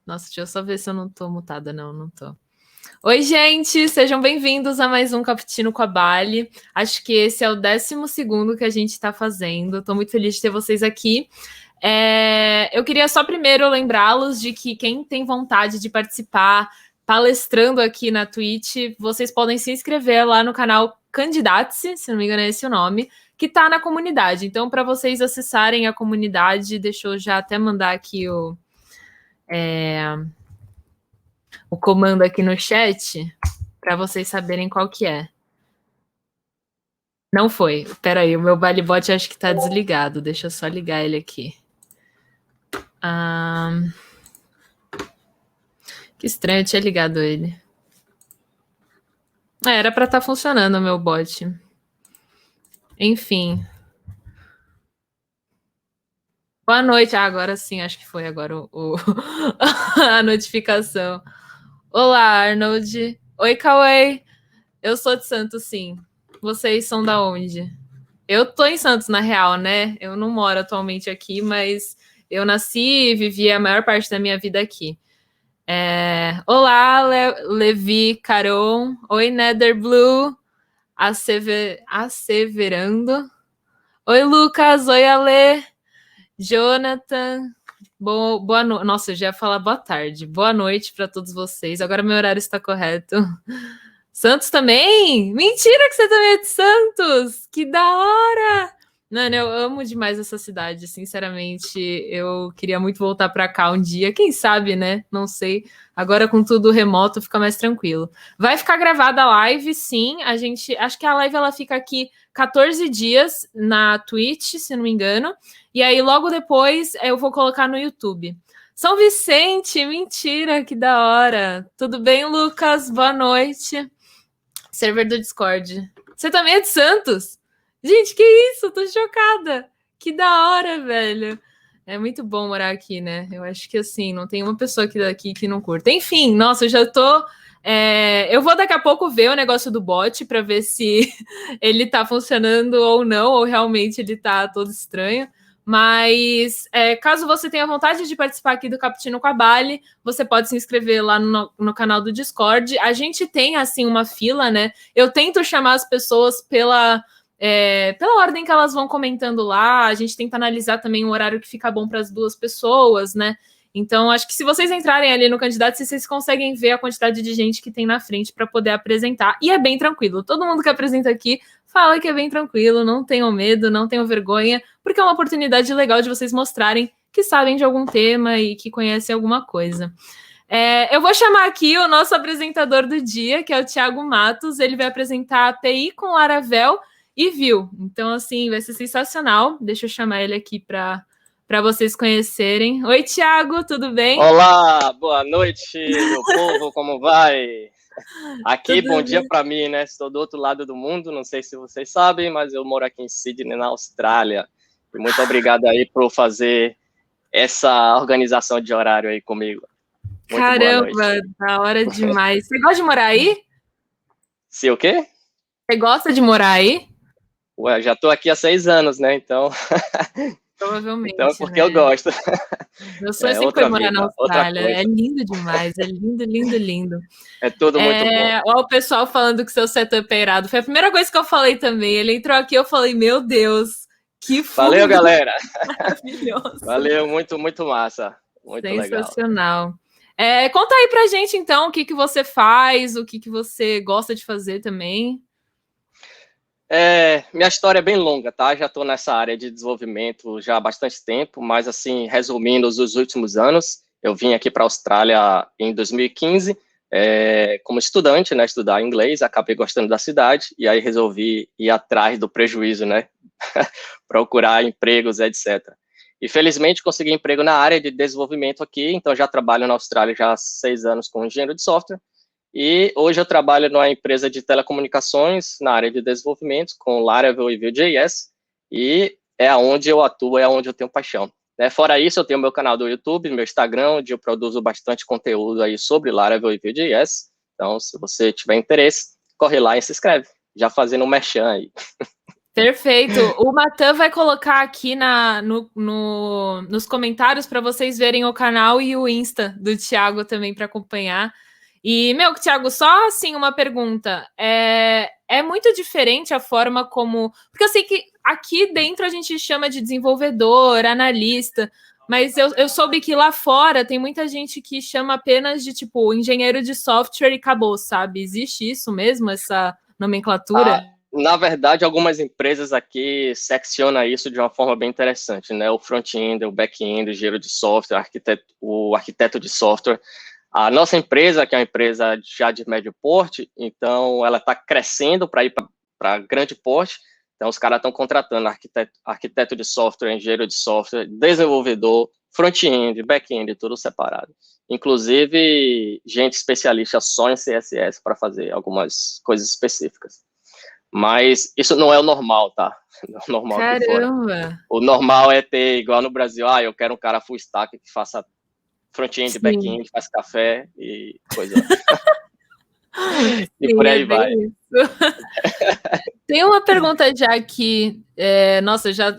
Nossa, deixa eu só ver se eu não tô mutada. Não, não tô. Oi, gente, sejam bem-vindos a mais um Cappuccino com a Bali. Acho que esse é o 12º que a gente está fazendo. Estou muito feliz de ter vocês aqui. Eu queria só primeiro lembrá-los de que quem tem vontade de participar palestrando aqui na Twitch, vocês podem se inscrever lá no canal Candidates, se não me engano é esse o nome, que está na comunidade. Então, para vocês acessarem a comunidade, deixa eu já até mandar aqui o comando aqui no chat, para vocês saberem qual que é. Não foi. Pera aí, o meu Balibot acho que tá desligado. Deixa eu só ligar ele aqui. Que estranho, eu tinha ligado ele. Era para estar funcionando o meu bot. Enfim. Boa noite. Agora sim, acho que foi agora a notificação. Olá, Arnold. Oi, Cauê. Eu sou de Santos, sim. Vocês são da onde? Eu tô em Santos, na real, né? Eu não moro atualmente aqui, mas eu nasci e vivi a maior parte da minha vida aqui. Olá, Levi Caron. Oi, Nether Blue. Asseverando. Oi, Lucas. Oi, Ale. Jonathan. Boa noite. Nossa, eu já ia falar boa tarde. Boa noite para todos vocês. Agora meu horário está correto. Santos também? Mentira que você também é de Santos! Que da hora! Mano, eu amo demais essa cidade, sinceramente. Eu queria muito voltar para cá um dia, quem sabe, né? Não sei. Agora com tudo remoto fica mais tranquilo. Vai ficar gravada a live, sim. Acho que a live ela fica aqui 14 dias na Twitch, se não me engano. E aí logo depois eu vou colocar no YouTube. São Vicente, mentira, que da hora. Tudo bem, Lucas? Boa noite. Server do Discord. Você também é de Santos? Gente, que isso? Tô chocada. Que da hora, velho. É muito bom morar aqui, né? Eu acho que, assim, não tem uma pessoa aqui daqui que não curta. Enfim, nossa, eu já tô... eu vou daqui a pouco ver o negócio do bot para ver se ele tá funcionando ou não, ou realmente ele tá todo estranho. Mas caso você tenha vontade de participar aqui do Cappuccino com a Bali, você pode se inscrever lá no canal do Discord. A gente tem, assim, uma fila, né? Eu tento chamar as pessoas pela ordem que elas vão comentando lá. A gente tenta analisar também um horário que fica bom para as duas pessoas, né? Então, acho que se vocês entrarem ali no candidato, vocês conseguem ver a quantidade de gente que tem na frente para poder apresentar. E é bem tranquilo. Todo mundo que apresenta aqui fala que é bem tranquilo, não tenham medo, não tenham vergonha, porque é uma oportunidade legal de vocês mostrarem que sabem de algum tema e que conhecem alguma coisa. Eu vou chamar aqui o nosso apresentador do dia, que é o Thiago Matos. Ele vai apresentar a API com Laravel e Vue. Então, assim, vai ser sensacional. Deixa eu chamar ele aqui para vocês conhecerem. Oi, Thiago, tudo bem? Olá, boa noite, meu povo, como vai? Aqui, bom dia para mim, né? Estou do outro lado do mundo, não sei se vocês sabem, mas eu moro aqui em Sydney, na Austrália. E muito obrigado aí por fazer essa organização de horário aí comigo. Muito caramba, da hora demais. Você gosta de morar aí? Se o quê? Você gosta de morar aí? Ué, já estou aqui há 6 anos, né? Então... Provavelmente, então, porque né? eu gosto. Meu sonho sempre foi morar na Austrália. É lindo demais, é lindo, lindo, lindo. É tudo muito bom. Olha o pessoal falando que seu setup é irado. Foi a primeira coisa que eu falei também. Ele entrou aqui, eu falei, meu Deus, que fundo. Valeu, galera. Maravilhoso. Valeu, muito, muito massa. Muito sensacional. Legal. Conta aí pra gente, então, o que você faz, o que você gosta de fazer também. Minha história é bem longa, tá? Já estou nessa área de desenvolvimento já há bastante tempo, mas, assim, resumindo os últimos anos, eu vim aqui para a Austrália em 2015, como estudante, né? Estudar inglês, acabei gostando da cidade, e aí resolvi ir atrás do prejuízo, né? Procurar empregos, etc. E, felizmente, consegui emprego na área de desenvolvimento aqui, então já trabalho na Austrália já há 6 anos como engenheiro de software. E hoje eu trabalho numa empresa de telecomunicações na área de desenvolvimento com Laravel e Vue.js, e é onde eu atuo, é onde eu tenho paixão. Fora isso, eu tenho meu canal do YouTube, meu Instagram, onde eu produzo bastante conteúdo aí sobre Laravel e Vue.js. Então, se você tiver interesse, corre lá e se inscreve, já fazendo um merchan aí. Perfeito. O Matan vai colocar aqui nos comentários para vocês verem o canal e o Insta do Thiago também para acompanhar. E, Thiago, só assim uma pergunta. É muito diferente a forma como. Porque eu sei que aqui dentro a gente chama de desenvolvedor, analista, mas eu soube que lá fora tem muita gente que chama apenas de tipo engenheiro de software e acabou, sabe? Existe isso mesmo, essa nomenclatura? Na verdade, algumas empresas aqui seccionam isso de uma forma bem interessante, né? O front-end, o back-end, o engenheiro de software, o arquiteto de software. A nossa empresa, que é uma empresa já de médio porte, então ela está crescendo para ir para grande porte. Então, os caras estão contratando arquiteto de software, engenheiro de software, desenvolvedor, front-end, back-end, tudo separado. Inclusive, gente especialista só em CSS para fazer algumas coisas específicas. Mas isso não é o normal, tá? Não é o normal. Caramba. Aqui fora. O normal é ter, igual no Brasil, eu quero um cara full stack que faça front-end, back-end, faz café e coisa. E por aí vai. Tem uma pergunta já aqui. Nossa, já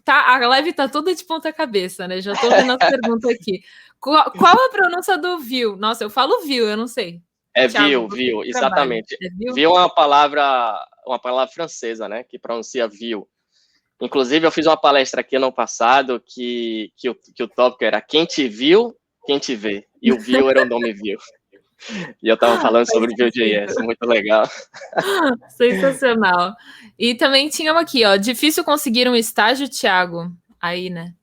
tá. A live tá toda de ponta cabeça, né? Já tô vendo as perguntas aqui. Qual a pronúncia do view? Nossa, eu falo view, eu não sei. É Thiago, view, exatamente. É view é uma palavra francesa, né? Que pronuncia view. Inclusive, eu fiz uma palestra aqui ano passado que o tópico era quem te viu, quem te vê. E o view era o nome view. E eu estava falando sobre Vue.js, muito legal. Sensacional. E também tinha aqui, ó, difícil conseguir um estágio, Thiago? Aí, né?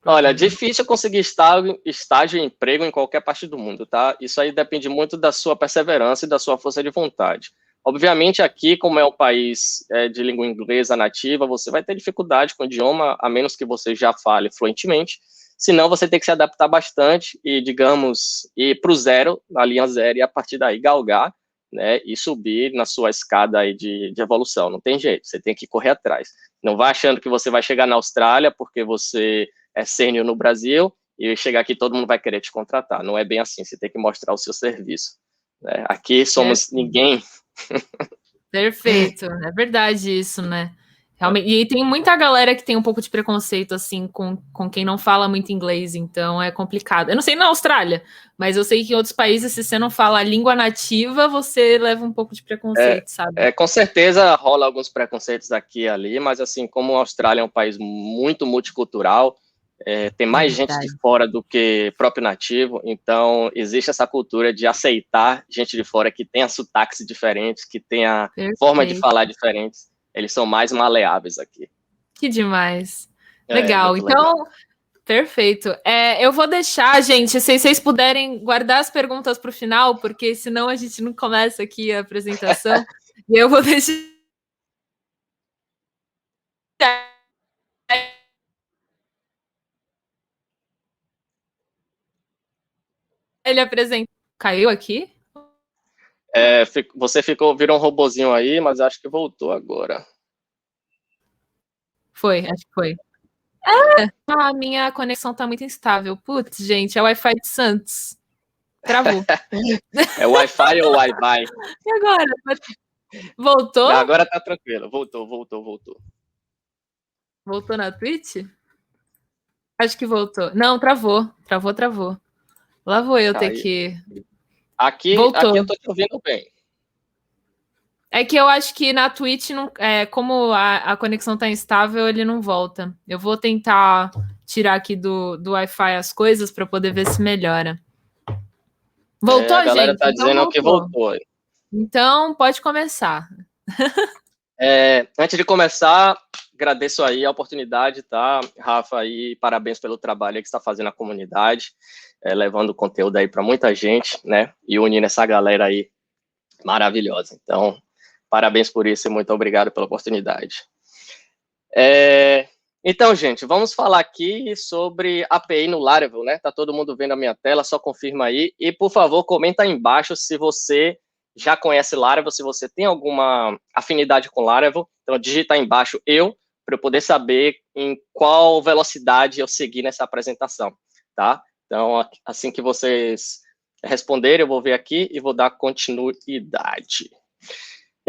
Olha, difícil conseguir estágio e emprego em qualquer parte do mundo, tá? Isso aí depende muito da sua perseverança e da sua força de vontade. Obviamente, aqui, como é um país de língua inglesa nativa, você vai ter dificuldade com o idioma, a menos que você já fale fluentemente. Senão, você tem que se adaptar bastante e, digamos, ir para o zero, na linha zero, e a partir daí galgar, né, e subir na sua escada aí de evolução. Não tem jeito, você tem que correr atrás. Não vai achando que você vai chegar na Austrália porque você é sênior no Brasil e chegar aqui todo mundo vai querer te contratar. Não é bem assim, você tem que mostrar o seu serviço. Né? Aqui somos ninguém. Perfeito, é verdade isso, né? Realmente, e tem muita galera que tem um pouco de preconceito, assim, com quem não fala muito inglês, então é complicado. Eu não sei na Austrália, mas eu sei que em outros países, se você não fala a língua nativa, você leva um pouco de preconceito, sabe? Com certeza rola alguns preconceitos aqui e ali, mas assim, como a Austrália é um país muito multicultural, tem mais gente de fora do que próprio nativo, então existe essa cultura de aceitar gente de fora que tenha sotaques diferentes, que tenha forma de falar diferentes. Eles são mais maleáveis aqui. Que demais. Legal. Então, legal. Perfeito. Eu vou deixar, gente, se vocês puderem guardar as perguntas para o final, porque senão a gente não começa aqui a apresentação. E eu vou deixar ele apresentar. Caiu aqui? Você virou um robozinho aí, mas acho que voltou agora. Foi, acho que foi. A minha conexão tá muito instável. Putz, gente, é o Wi-Fi de Santos. Travou. É Wi-Fi ou Wi-Fi? E agora? Voltou? Não, agora tá tranquilo. Voltou. Voltou na Twitch? Acho que voltou. Não, travou. Lá vou eu ter que... Aqui eu tô te ouvindo bem. É que eu acho que na Twitch, como a conexão tá instável, ele não volta. Eu vou tentar tirar aqui do Wi-Fi as coisas para poder ver se melhora. Voltou, a galera gente? Tá dizendo que voltou. Então, pode começar. Antes de começar, agradeço aí a oportunidade, tá, Rafa, e parabéns pelo trabalho que você está fazendo na comunidade, levando conteúdo aí para muita gente, né, e unindo essa galera aí maravilhosa. Então, parabéns por isso e muito obrigado pela oportunidade. Então, gente, vamos falar aqui sobre API no Laravel, né? Tá todo mundo vendo a minha tela, só confirma aí. E, por favor, comenta aí embaixo se você já conhece Laravel, se você tem alguma afinidade com Laravel. Então, digita aí embaixo para eu poder saber em qual velocidade eu seguir nessa apresentação, tá? Então, assim que vocês responderem, eu vou ver aqui e vou dar continuidade.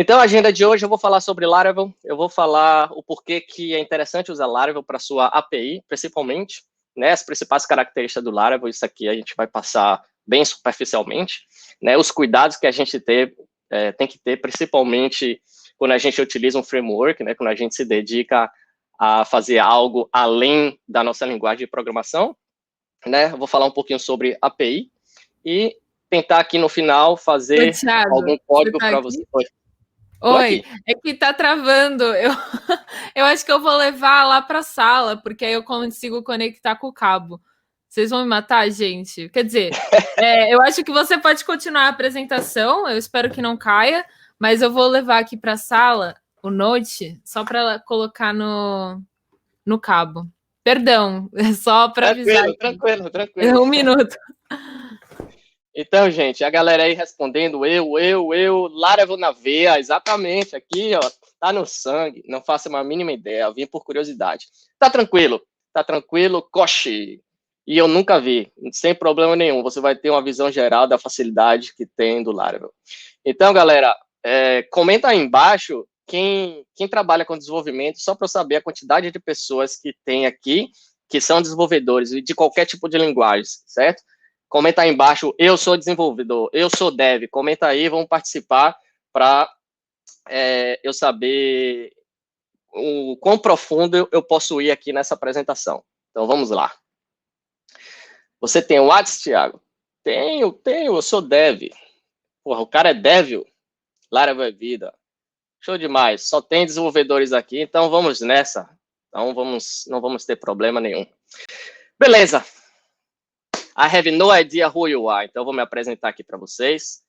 Então, a agenda de hoje eu vou falar sobre Laravel, eu vou falar o porquê que é interessante usar Laravel para sua API, principalmente, né, as principais características do Laravel, isso aqui a gente vai passar bem superficialmente, né, os cuidados que a gente tem que ter, principalmente quando a gente utiliza um framework, né, quando a gente se dedica a fazer algo além da nossa linguagem de programação, né, eu vou falar um pouquinho sobre API e tentar aqui no final fazer algum código para você. Oi, é que tá travando. Eu acho que eu vou levar lá para a sala, porque aí eu consigo conectar com o cabo. Vocês vão me matar, gente? Quer dizer, eu acho que você pode continuar a apresentação, eu espero que não caia, mas eu vou levar aqui para a sala o Note só para colocar no cabo. Perdão, é só para avisar. Tranquilo. 1 minuto. Então, gente, a galera aí respondendo, Laravel na veia, exatamente, aqui, ó, tá no sangue, não faço uma mínima ideia, eu vim por curiosidade. Tá tranquilo, coche. E eu nunca vi, sem problema nenhum, você vai ter uma visão geral da facilidade que tem do Laravel. Então, galera, comenta aí embaixo quem trabalha com desenvolvimento, só para eu saber a quantidade de pessoas que tem aqui, que são desenvolvedores de qualquer tipo de linguagem, certo? Comenta aí embaixo, eu sou desenvolvedor, eu sou dev, comenta aí, vamos participar para eu saber o quão profundo eu posso ir aqui nessa apresentação. Então, vamos lá. Você tem o WhatsApp, Thiago? Tenho, eu sou dev. Porra, o cara é dev, Laravel é vida. Show demais, só tem desenvolvedores aqui, então vamos nessa. Então, não vamos ter problema nenhum. Beleza. I have no idea who you are, então vou me apresentar aqui para vocês.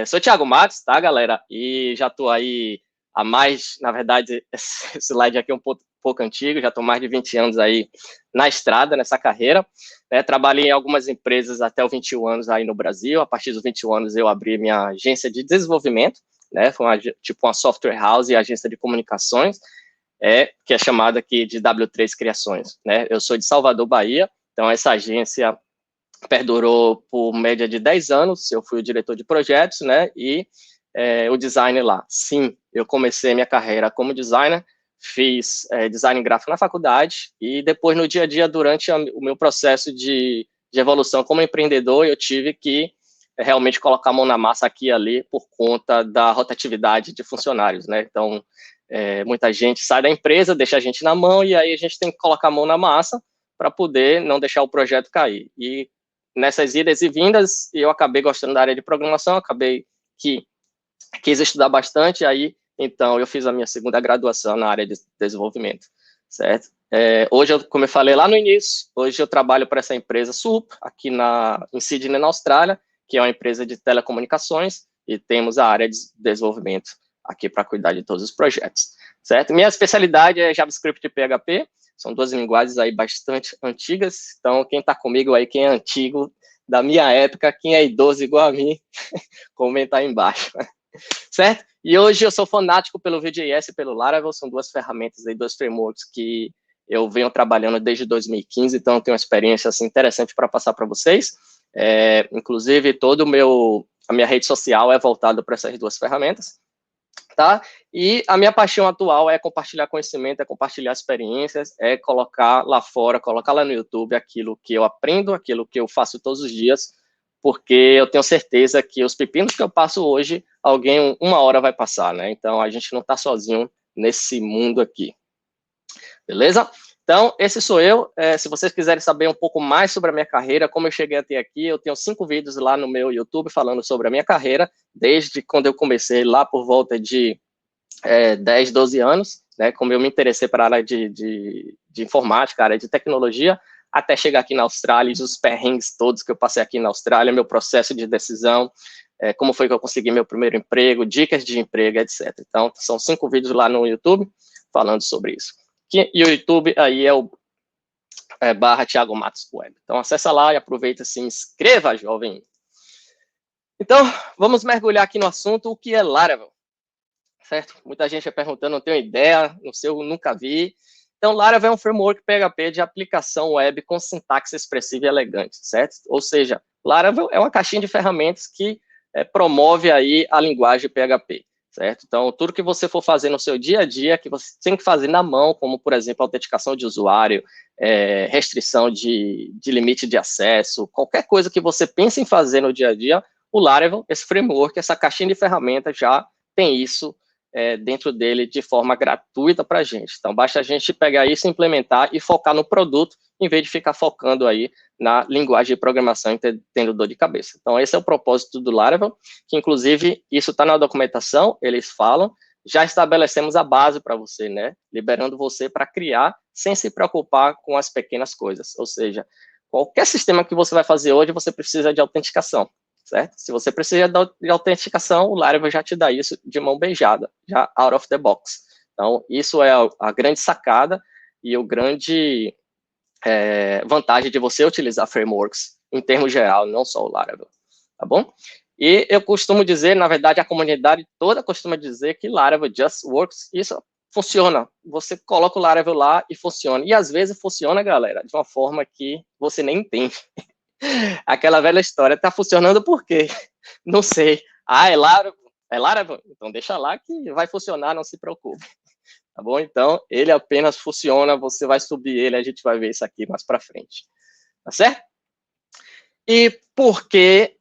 Sou Thiago Matos, tá, galera? E já estou aí há mais, na verdade, esse slide aqui é um pouco antigo, já estou mais de 20 anos aí na estrada, nessa carreira. Trabalhei em algumas empresas até os 21 anos aí no Brasil. A partir dos 21 anos eu abri minha agência de desenvolvimento, né? Foi uma software house e agência de comunicações, que é chamada aqui de W3 Criações, né? Eu sou de Salvador, Bahia, então essa agência perdurou por média de 10 anos, eu fui o diretor de projetos, né, e o designer lá. Sim, eu comecei minha carreira como designer, fiz design gráfico na faculdade, e depois no dia a dia, durante o meu processo de evolução como empreendedor, eu tive que realmente colocar a mão na massa aqui e ali, por conta da rotatividade de funcionários, né, então muita gente sai da empresa, deixa a gente na mão, e aí a gente tem que colocar a mão na massa, para poder não deixar o projeto cair. E nessas idas e vindas, eu acabei gostando da área de programação, acabei que quis estudar bastante, aí, então, eu fiz a minha segunda graduação na área de desenvolvimento, certo? Hoje, como eu falei lá no início, hoje eu trabalho para essa empresa SUP, aqui em Sydney, na Austrália, que é uma empresa de telecomunicações, e temos a área de desenvolvimento aqui para cuidar de todos os projetos, certo? Minha especialidade é JavaScript e PHP, são duas linguagens aí bastante antigas, então quem está comigo aí, quem é antigo da minha época, quem é idoso igual a mim, comenta aí embaixo, certo? E hoje eu sou fanático pelo Vue.js e pelo Laravel, são duas ferramentas aí, dois frameworks que eu venho trabalhando desde 2015, então eu tenho uma experiência assim, interessante para passar para vocês. Inclusive, a minha rede social é voltada para essas duas ferramentas. Tá? E a minha paixão atual é compartilhar conhecimento, é compartilhar experiências, é colocar lá fora, colocar lá no YouTube aquilo que eu aprendo, aquilo que eu faço todos os dias, porque eu tenho certeza que os pepinos que eu passo hoje, alguém uma hora vai passar, né? Então, a gente não está sozinho nesse mundo aqui. Beleza? Então, esse sou eu. Se vocês quiserem saber um pouco mais sobre a minha carreira, como eu cheguei até aqui, eu tenho 5 vídeos lá no meu YouTube falando sobre a minha carreira, desde quando eu comecei lá por volta de 10, 12 anos, né, como eu me interessei para a área de informática, a área de tecnologia, até chegar aqui na Austrália, e os perrengues todos que eu passei aqui na Austrália, meu processo de decisão, como foi que eu consegui meu primeiro emprego, dicas de emprego, etc. Então, são 5 vídeos lá no YouTube falando sobre isso. E o YouTube aí é o / Thiago Matos Web. Então, acessa lá e aproveita e se inscreva, jovem. Então, vamos mergulhar aqui no assunto, o que é Laravel, certo? Muita gente perguntando, não tenho ideia, não sei, eu nunca vi. Então, Laravel é um framework PHP de aplicação web com sintaxe expressiva e elegante, certo? Ou seja, Laravel é uma caixinha de ferramentas que promove aí a linguagem PHP, certo? Então, tudo que você for fazer no seu dia a dia, que você tem que fazer na mão, como, por exemplo, autenticação de usuário, restrição de limite de acesso, qualquer coisa que você pense em fazer no dia a dia, o Laravel, esse framework, essa caixinha de ferramentas já tem isso dentro dele de forma gratuita para a gente. Então, basta a gente pegar isso, implementar e focar no produto, em vez de ficar focando aí na linguagem de programação e tendo dor de cabeça. Então, esse é o propósito do Laravel, que, inclusive, isso está na documentação, eles falam, já estabelecemos a base para você, né? Liberando você para criar, sem se preocupar com as pequenas coisas. Ou seja, qualquer sistema que você vai fazer hoje, você precisa de autenticação, certo? Se você precisa de autenticação, o Laravel já te dá isso de mão beijada, já out of the box. Então, isso é a grande sacada e o grande vantagem de você utilizar frameworks em termos geral, não só o Laravel, tá bom? E eu costumo dizer, na verdade, a comunidade toda costuma dizer que Laravel just works, isso funciona. Você coloca o Laravel lá e funciona. E às vezes funciona, galera, de uma forma que você nem entende. Aquela velha história, tá funcionando por quê? Não sei. Ah, é Laravel? É Laravel? Então deixa lá que vai funcionar, não se preocupe. Tá bom? Então, ele apenas funciona, você vai subir ele, a gente vai ver isso aqui mais para frente. Tá certo? E por que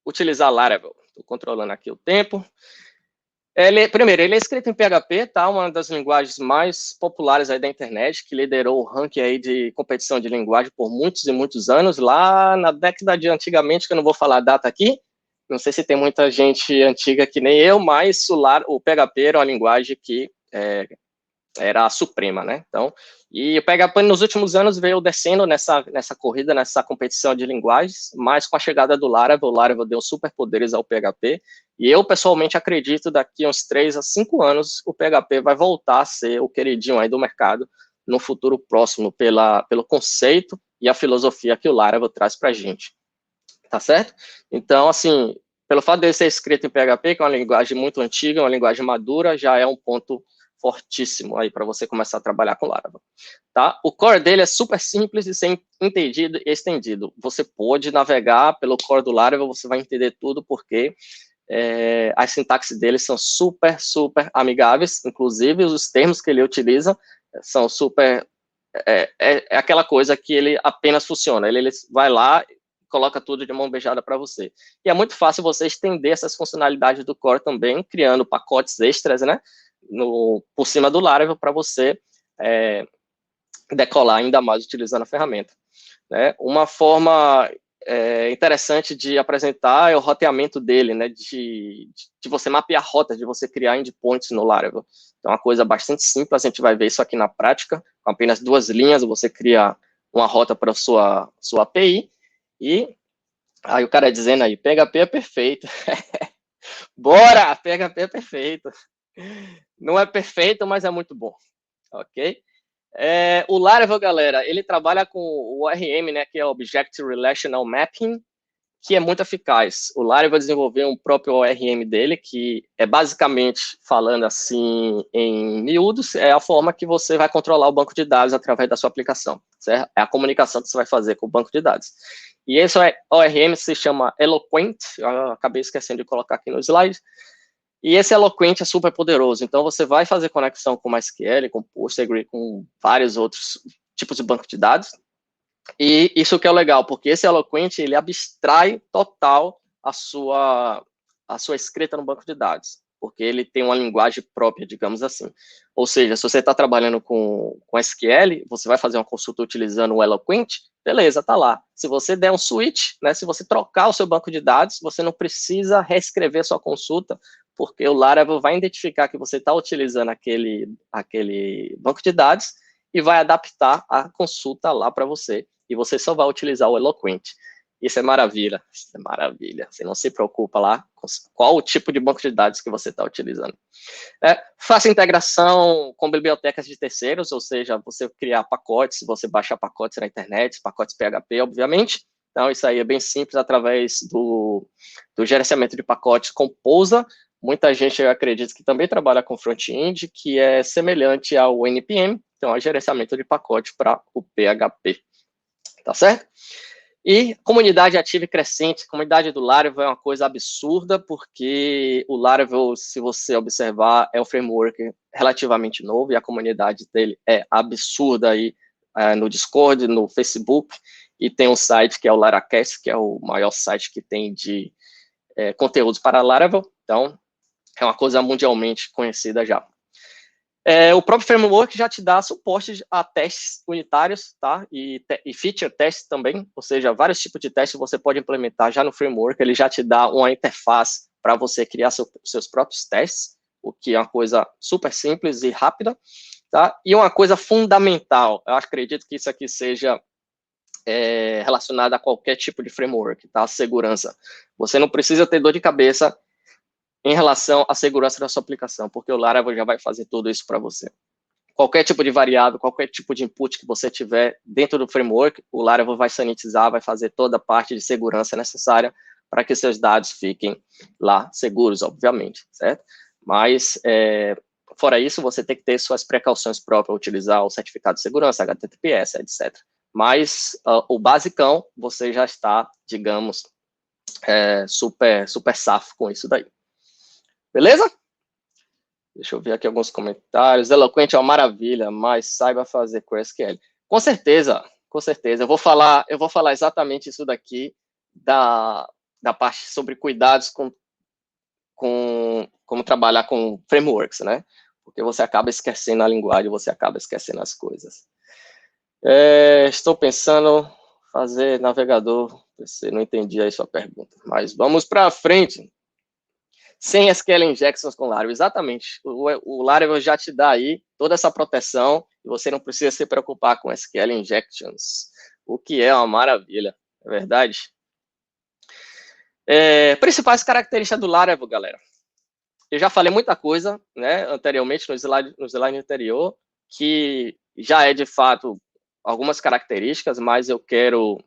utilizar Laravel? Estou controlando aqui o tempo. Primeiro, ele é escrito em PHP, tá? Uma das linguagens mais populares aí da internet, que liderou o ranking aí de competição de linguagem por muitos e muitos anos, lá na década de antigamente, que eu não vou falar a data aqui, não sei se tem muita gente antiga que nem eu, mas o PHP era uma linguagem que era a suprema, né? Então, e o PHP nos últimos anos veio descendo nessa corrida, nessa competição de linguagens, mas com a chegada do Laravel, o Laravel deu superpoderes ao PHP, e eu pessoalmente acredito daqui a uns 3 a 5 anos o PHP vai voltar a ser o queridinho aí do mercado no futuro próximo, pelo conceito e a filosofia que o Laravel traz pra gente. Tá certo? Então, assim, pelo fato de ele ser escrito em PHP, que é uma linguagem muito antiga, uma linguagem madura, já é um ponto fortíssimo aí para você começar a trabalhar com Laravel, tá? O core dele é super simples de ser entendido e estendido. Você pode navegar pelo core do Laravel, você vai entender tudo, porque as sintaxes dele são super, super amigáveis, inclusive os termos que ele utiliza são super... É aquela coisa que ele apenas funciona, ele vai lá, coloca tudo de mão beijada para você. E é muito fácil você estender essas funcionalidades do core também, criando pacotes extras, né? Por cima do Laravel para você decolar ainda mais utilizando a ferramenta. Né? Uma forma interessante de apresentar é o roteamento dele, né? de você mapear rotas, de você criar endpoints no Laravel. Então, é uma coisa bastante simples, a gente vai ver isso aqui na prática, com apenas 2 linhas, você cria uma rota para a sua API, e aí o cara dizendo aí, PHP é perfeito. Bora, PHP é perfeito. Não é perfeito, mas é muito bom, ok? O Laravel, galera, ele trabalha com o ORM, né, que é Object Relational Mapping, que é muito eficaz. O Laravel desenvolveu um próprio ORM dele, que é basicamente, falando assim em miúdos, é a forma que você vai controlar o banco de dados através da sua aplicação, certo? É a comunicação que você vai fazer com o banco de dados. E esse ORM se chama Eloquent, eu acabei esquecendo de colocar aqui no slide, e esse Eloquent é super poderoso, então você vai fazer conexão com MySQL, com Postgre, com vários outros tipos de banco de dados, e isso que é legal, porque esse Eloquent, ele abstrai total a sua escrita no banco de dados, porque ele tem uma linguagem própria, digamos assim. Ou seja, se você está trabalhando com SQL, você vai fazer uma consulta utilizando o Eloquent, beleza, tá lá. Se você der um switch, né, se você trocar o seu banco de dados, você não precisa reescrever sua consulta, porque o Laravel vai identificar que você está utilizando aquele banco de dados e vai adaptar a consulta lá para você. E você só vai utilizar o Eloquent. Isso é maravilha, isso é maravilha. Você não se preocupa lá com qual o tipo de banco de dados que você está utilizando. Faça integração com bibliotecas de terceiros, ou seja, você criar pacotes, você baixar pacotes na internet, pacotes PHP, obviamente. Então, isso aí é bem simples através do gerenciamento de pacotes Composa. Muita gente, eu acredito, que também trabalha com front-end, que é semelhante ao NPM, então é gerenciamento de pacote para o PHP. Tá certo? E comunidade ativa e crescente, a comunidade do Laravel é uma coisa absurda, porque o Laravel, se você observar, é um framework relativamente novo, e a comunidade dele é absurda aí no Discord, no Facebook, e tem um site que é o Laracast, que é o maior site que tem de conteúdos para Laravel, então é uma coisa mundialmente conhecida já. O próprio framework já te dá suporte a testes unitários, tá? E feature tests também, ou seja, vários tipos de testes você pode implementar já no framework, ele já te dá uma interface para você criar seus próprios testes, o que é uma coisa super simples e rápida, tá? E uma coisa fundamental, eu acredito que isso aqui seja relacionado a qualquer tipo de framework, tá? Segurança. Você não precisa ter dor de cabeça em relação à segurança da sua aplicação, porque o Laravel já vai fazer tudo isso para você. Qualquer tipo de variável, qualquer tipo de input que você tiver dentro do framework, o Laravel vai sanitizar, vai fazer toda a parte de segurança necessária para que seus dados fiquem lá seguros, obviamente, certo? Mas, fora isso, você tem que ter suas precauções próprias, utilizar o certificado de segurança, HTTPS, etc. Mas, o basicão, você já está, digamos, super safo com isso daí. Beleza? Deixa eu ver aqui alguns comentários. Eloquente é uma maravilha, mas saiba fazer com SQL. Com certeza, com certeza. Eu vou falar exatamente isso daqui da parte sobre cuidados com como trabalhar com frameworks, né? Porque você acaba esquecendo a linguagem, você acaba esquecendo as coisas. Estou pensando fazer navegador. Não entendi aí sua pergunta, mas vamos para frente. Sem SQL injections com Laravel, exatamente. O Laravel já te dá aí toda essa proteção e você não precisa se preocupar com SQL injections, o que é uma maravilha, é verdade? Principais características do Laravel, galera. Eu já falei muita coisa, né, anteriormente, no slide anterior, que já é, de fato, algumas características, mas eu quero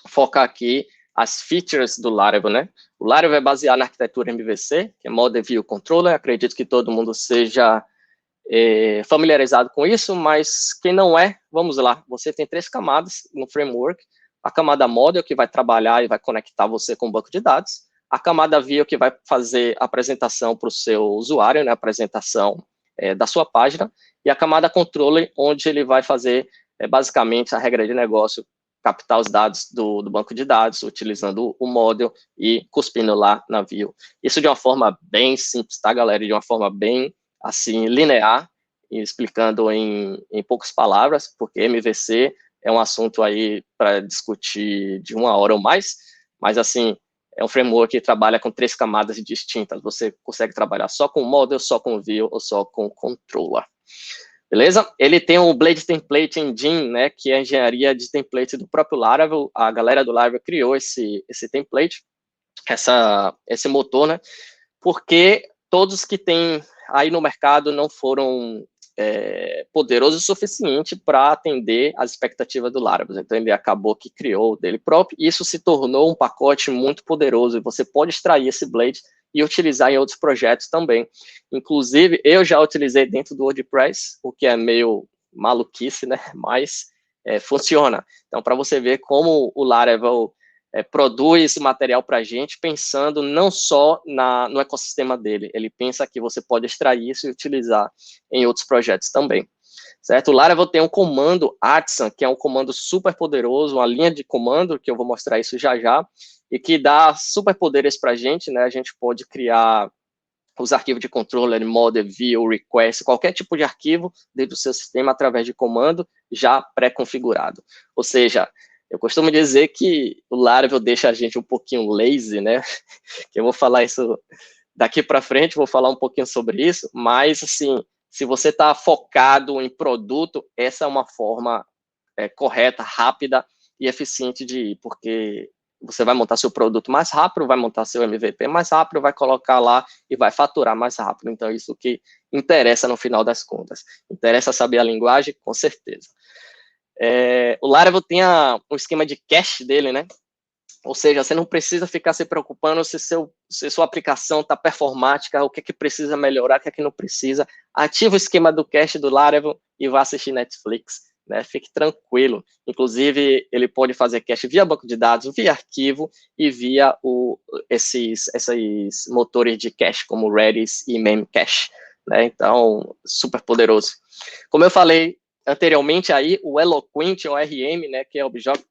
focar aqui as features do Laravel, né? O Laravel é baseado na arquitetura MVC, que é Model View Controller. Acredito que todo mundo seja familiarizado com isso, mas quem não é, vamos lá. Você tem 3 camadas no framework. A camada Model, que vai trabalhar e vai conectar você com o banco de dados. A camada View, que vai fazer a apresentação para o seu usuário, né? A apresentação da sua página. E a camada Controller, onde ele vai fazer, basicamente, a regra de negócio, captar os dados do banco de dados, utilizando o model e cuspindo lá na view. Isso de uma forma bem simples, tá, galera? De uma forma bem, assim, linear, e explicando em poucas palavras, porque MVC é um assunto aí para discutir de 1 hora ou mais, mas, assim, é um framework que trabalha com 3 camadas distintas. Você consegue trabalhar só com model, só com view ou só com controller. Beleza? Ele tem o Blade Template Engine, né, que é a engenharia de template do próprio Laravel. A galera do Laravel criou esse template, esse motor, né, porque todos que tem aí no mercado não foram poderosos o suficiente para atender as expectativas do Laravel. Então, ele acabou que criou dele próprio, e isso se tornou um pacote muito poderoso, e você pode extrair esse Blade e utilizar em outros projetos também. Inclusive, eu já utilizei dentro do WordPress, o que é meio maluquice, né? Mas funciona. Então, para você ver como o Laravel produz esse material para a gente, pensando não só no ecossistema dele, ele pensa que você pode extrair isso e utilizar em outros projetos também. Certo? O Laravel tem um comando artisan, que é um comando super poderoso, uma linha de comando, que eu vou mostrar isso já já, e que dá superpoderes para a gente, né? A gente pode criar os arquivos de controller, model, view, request, qualquer tipo de arquivo dentro do seu sistema através de comando já pré-configurado. Ou seja, eu costumo dizer que o Laravel deixa a gente um pouquinho lazy, né? Que eu vou falar isso daqui para frente, vou falar um pouquinho sobre isso, mas, assim, se você está focado em produto, essa é uma forma correta, rápida e eficiente de ir, porque você vai montar seu produto mais rápido, vai montar seu MVP mais rápido, vai colocar lá e vai faturar mais rápido. Então, isso que interessa no final das contas. Interessa saber a linguagem? Com certeza. O Laravel tem um esquema de cache dele, né? Ou seja, você não precisa ficar se preocupando se sua aplicação está performática, o que é que precisa melhorar, o que é que não precisa. Ativa o esquema do cache do Laravel e vá assistir Netflix. né? Fique tranquilo. Inclusive, ele pode fazer cache via banco de dados, via arquivo e via esses motores de cache, como Redis e Memcache, né? Então, super poderoso. Como eu falei anteriormente, aí, o Eloquent, o ORM, né, que é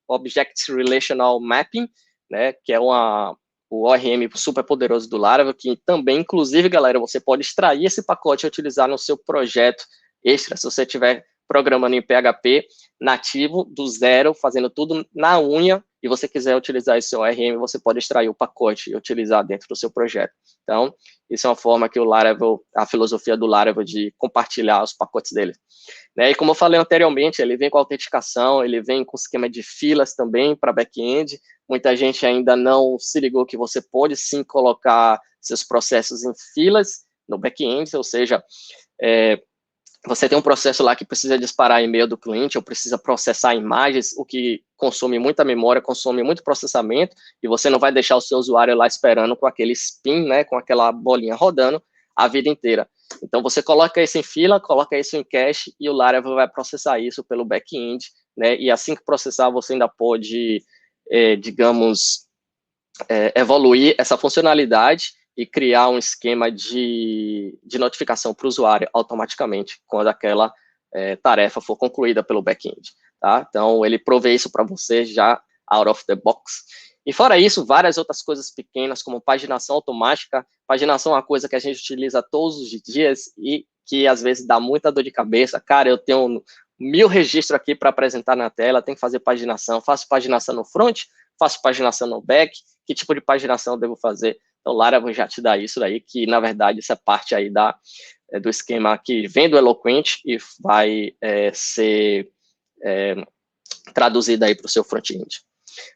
Object Relational Mapping, né, que é o ORM super poderoso do Laravel, que também, inclusive, galera, você pode extrair esse pacote e utilizar no seu projeto extra, se você estiver programando em PHP nativo, do zero, fazendo tudo na unha, e você quiser utilizar esse ORM, você pode extrair o pacote e utilizar dentro do seu projeto. Então, isso é uma forma que o Laravel, a filosofia do Laravel de compartilhar os pacotes dele. Né? E como eu falei anteriormente, ele vem com autenticação, ele vem com esquema de filas também para back-end. Muita gente ainda não se ligou que você pode sim colocar seus processos em filas no back-end, ou seja, você tem um processo lá que precisa disparar e-mail do cliente, ou precisa processar imagens, o que consome muita memória, consome muito processamento, e você não vai deixar o seu usuário lá esperando com aquele spin, né, com aquela bolinha rodando a vida inteira. Então, você coloca isso em fila, coloca isso em cache, e o Laravel vai processar isso pelo back-end, né, e assim que processar, você ainda pode, digamos, evoluir essa funcionalidade e criar um esquema de notificação para o usuário automaticamente, quando aquela tarefa for concluída pelo back-end. Tá? Então, ele provê isso para você já out of the box. E fora isso, várias outras coisas pequenas, como paginação automática. Paginação é uma coisa que a gente utiliza todos os dias e que às vezes dá muita dor de cabeça. Cara, eu tenho 1000 registros aqui para apresentar na tela, tenho que fazer paginação. Faço paginação no front, faço paginação no back, que tipo de paginação eu devo fazer? Então, Laravel já te dá isso daí, que na verdade essa parte aí do esquema que vem do Eloquent e vai ser traduzida aí para o seu front-end.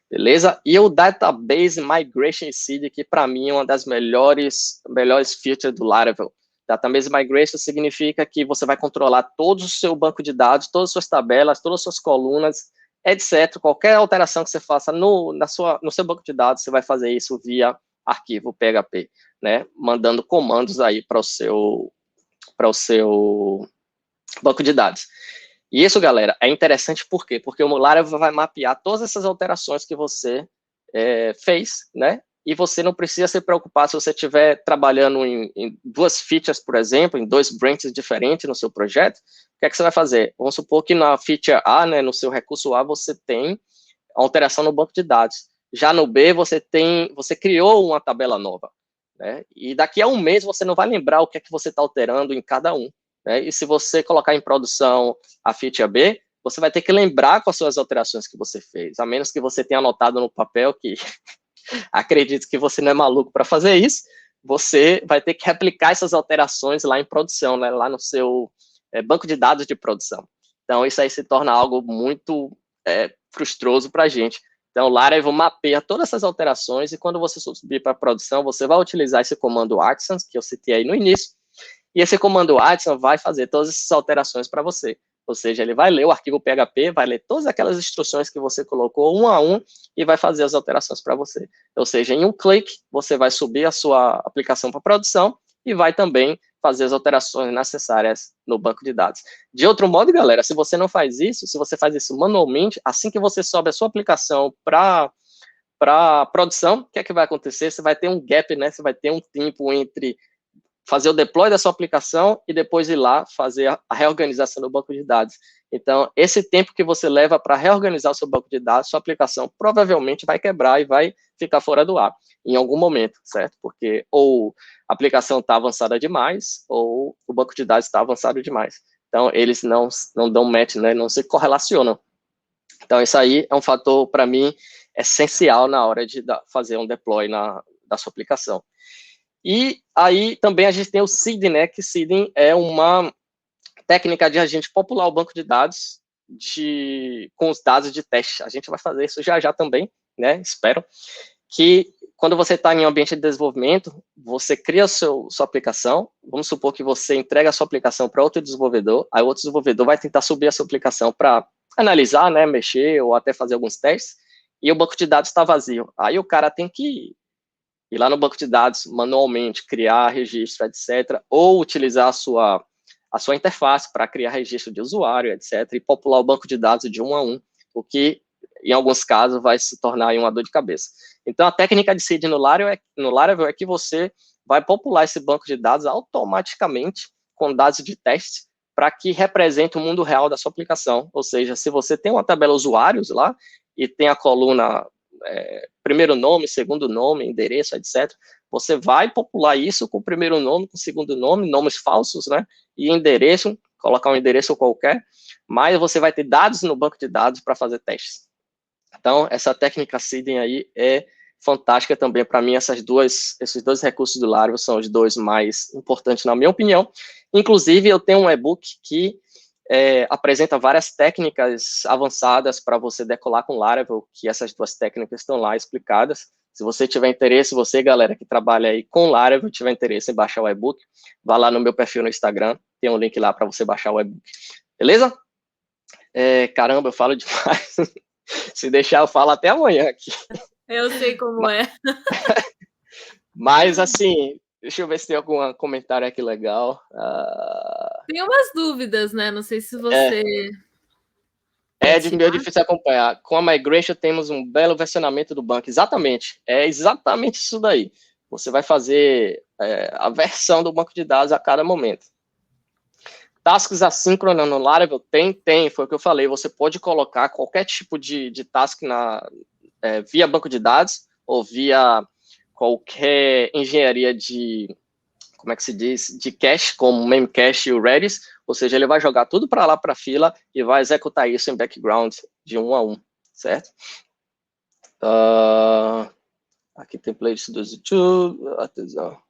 Beleza? E o Database Migration Seed, que para mim é uma das melhores features do Laravel. Database Migration significa que você vai controlar todo o seu banco de dados, todas as suas tabelas, todas as suas colunas, etc. Qualquer alteração que você faça no seu banco de dados, você vai fazer isso via arquivo PHP, né? Mandando comandos aí para o seu banco de dados. E isso, galera, é interessante por quê? Porque o Laravel vai mapear todas essas alterações que você fez, né? E você não precisa se preocupar se você estiver trabalhando em duas features, por exemplo, em 2 branches diferentes no seu projeto. O que é que você vai fazer? Vamos supor que na feature A, né, no seu recurso A, você tem alteração no banco de dados. Já no B, você criou uma tabela nova, né? E daqui a um mês você não vai lembrar o que é que você está alterando em cada um, né? E se você colocar em produção a feature B, você vai ter que lembrar com as suas alterações que você fez, a menos que você tenha anotado no papel que acredito que você não é maluco para fazer isso, você vai ter que replicar essas alterações lá em produção, né? Lá no seu banco de dados de produção. Então, isso aí se torna algo muito frustroso para a gente. Então, o Laravel mapeia todas essas alterações e quando você subir para a produção, você vai utilizar esse comando artisan, que eu citei aí no início, e esse comando artisan vai fazer todas essas alterações para você. Ou seja, ele vai ler o arquivo PHP, vai ler todas aquelas instruções que você colocou um a um e vai fazer as alterações para você. Ou seja, em um clique, você vai subir a sua aplicação para produção e vai também fazer as alterações necessárias no banco de dados. De outro modo, galera, se você não faz isso, se você faz isso manualmente, assim que você sobe a sua aplicação para produção, o que é que vai acontecer? Você vai ter um gap, né? Você vai ter um tempo entre fazer o deploy da sua aplicação e depois ir lá fazer a reorganização do banco de dados. Então, esse tempo que você leva para reorganizar o seu banco de dados, sua aplicação provavelmente vai quebrar e vai ficar fora do ar em algum momento, certo? Porque ou a aplicação está avançada demais ou o banco de dados está avançado demais. Então, eles não dão match, né? Não se correlacionam. Então, isso aí é um fator, para mim, essencial na hora de fazer um deploy da sua aplicação. E aí também a gente tem o seeding, né? Que seeding é uma técnica de a gente popular o banco de dados com os dados de teste. A gente vai fazer isso já também, né? Espero. Que quando você está em um ambiente de desenvolvimento, você cria sua aplicação, vamos supor que você entrega a sua aplicação para outro desenvolvedor, aí o outro desenvolvedor vai tentar subir a sua aplicação para analisar, né, mexer ou até fazer alguns testes, e o banco de dados está vazio. Aí o cara tem que ir lá no banco de dados manualmente, criar registro, etc., ou utilizar a sua a sua interface para criar registro de usuário, etc., e popular o banco de dados de um a um, o que, em alguns casos, vai se tornar uma dor de cabeça. Então, a técnica de seeding no Laravel é que você vai popular esse banco de dados automaticamente com dados de teste para que represente o mundo real da sua aplicação. Ou seja, se você tem uma tabela usuários lá e tem a coluna primeiro nome, segundo nome, endereço, etc., você vai popular isso com o primeiro nome, com o segundo nome, nomes falsos, né? E endereço, colocar um endereço qualquer, mas você vai ter dados no banco de dados para fazer testes. Então, essa técnica seeding aí é fantástica também. Para mim, esses dois recursos do Laravel são os dois mais importantes, na minha opinião. Inclusive, eu tenho um e-book que apresenta várias técnicas avançadas para você decolar com Laravel, que essas duas técnicas estão lá explicadas. Se você tiver interesse, você, galera, que trabalha aí com Laravel, tiver interesse em baixar o e-book, vá lá no meu perfil no Instagram, tem um link lá para você baixar o e-book. Beleza? Caramba, eu falo demais. Se deixar, eu falo até amanhã aqui. Eu sei como é. Mas, assim, deixa eu ver se tem algum comentário aqui legal. Tem umas dúvidas, né? Não sei se você... meio difícil acompanhar. Com a Migration, temos um belo versionamento do banco. Exatamente. É exatamente isso daí. Você vai fazer a versão do banco de dados a cada momento. Tasks assíncronas no Laravel? Tem. Foi o que eu falei. Você pode colocar qualquer tipo de task via banco de dados ou via qualquer engenharia de, como é que se diz, de cache, como o Memcache e o Redis, ou seja, ele vai jogar tudo para lá para a fila e vai executar isso em background de um a um, certo? Aqui tem playlist do YouTube, atenção.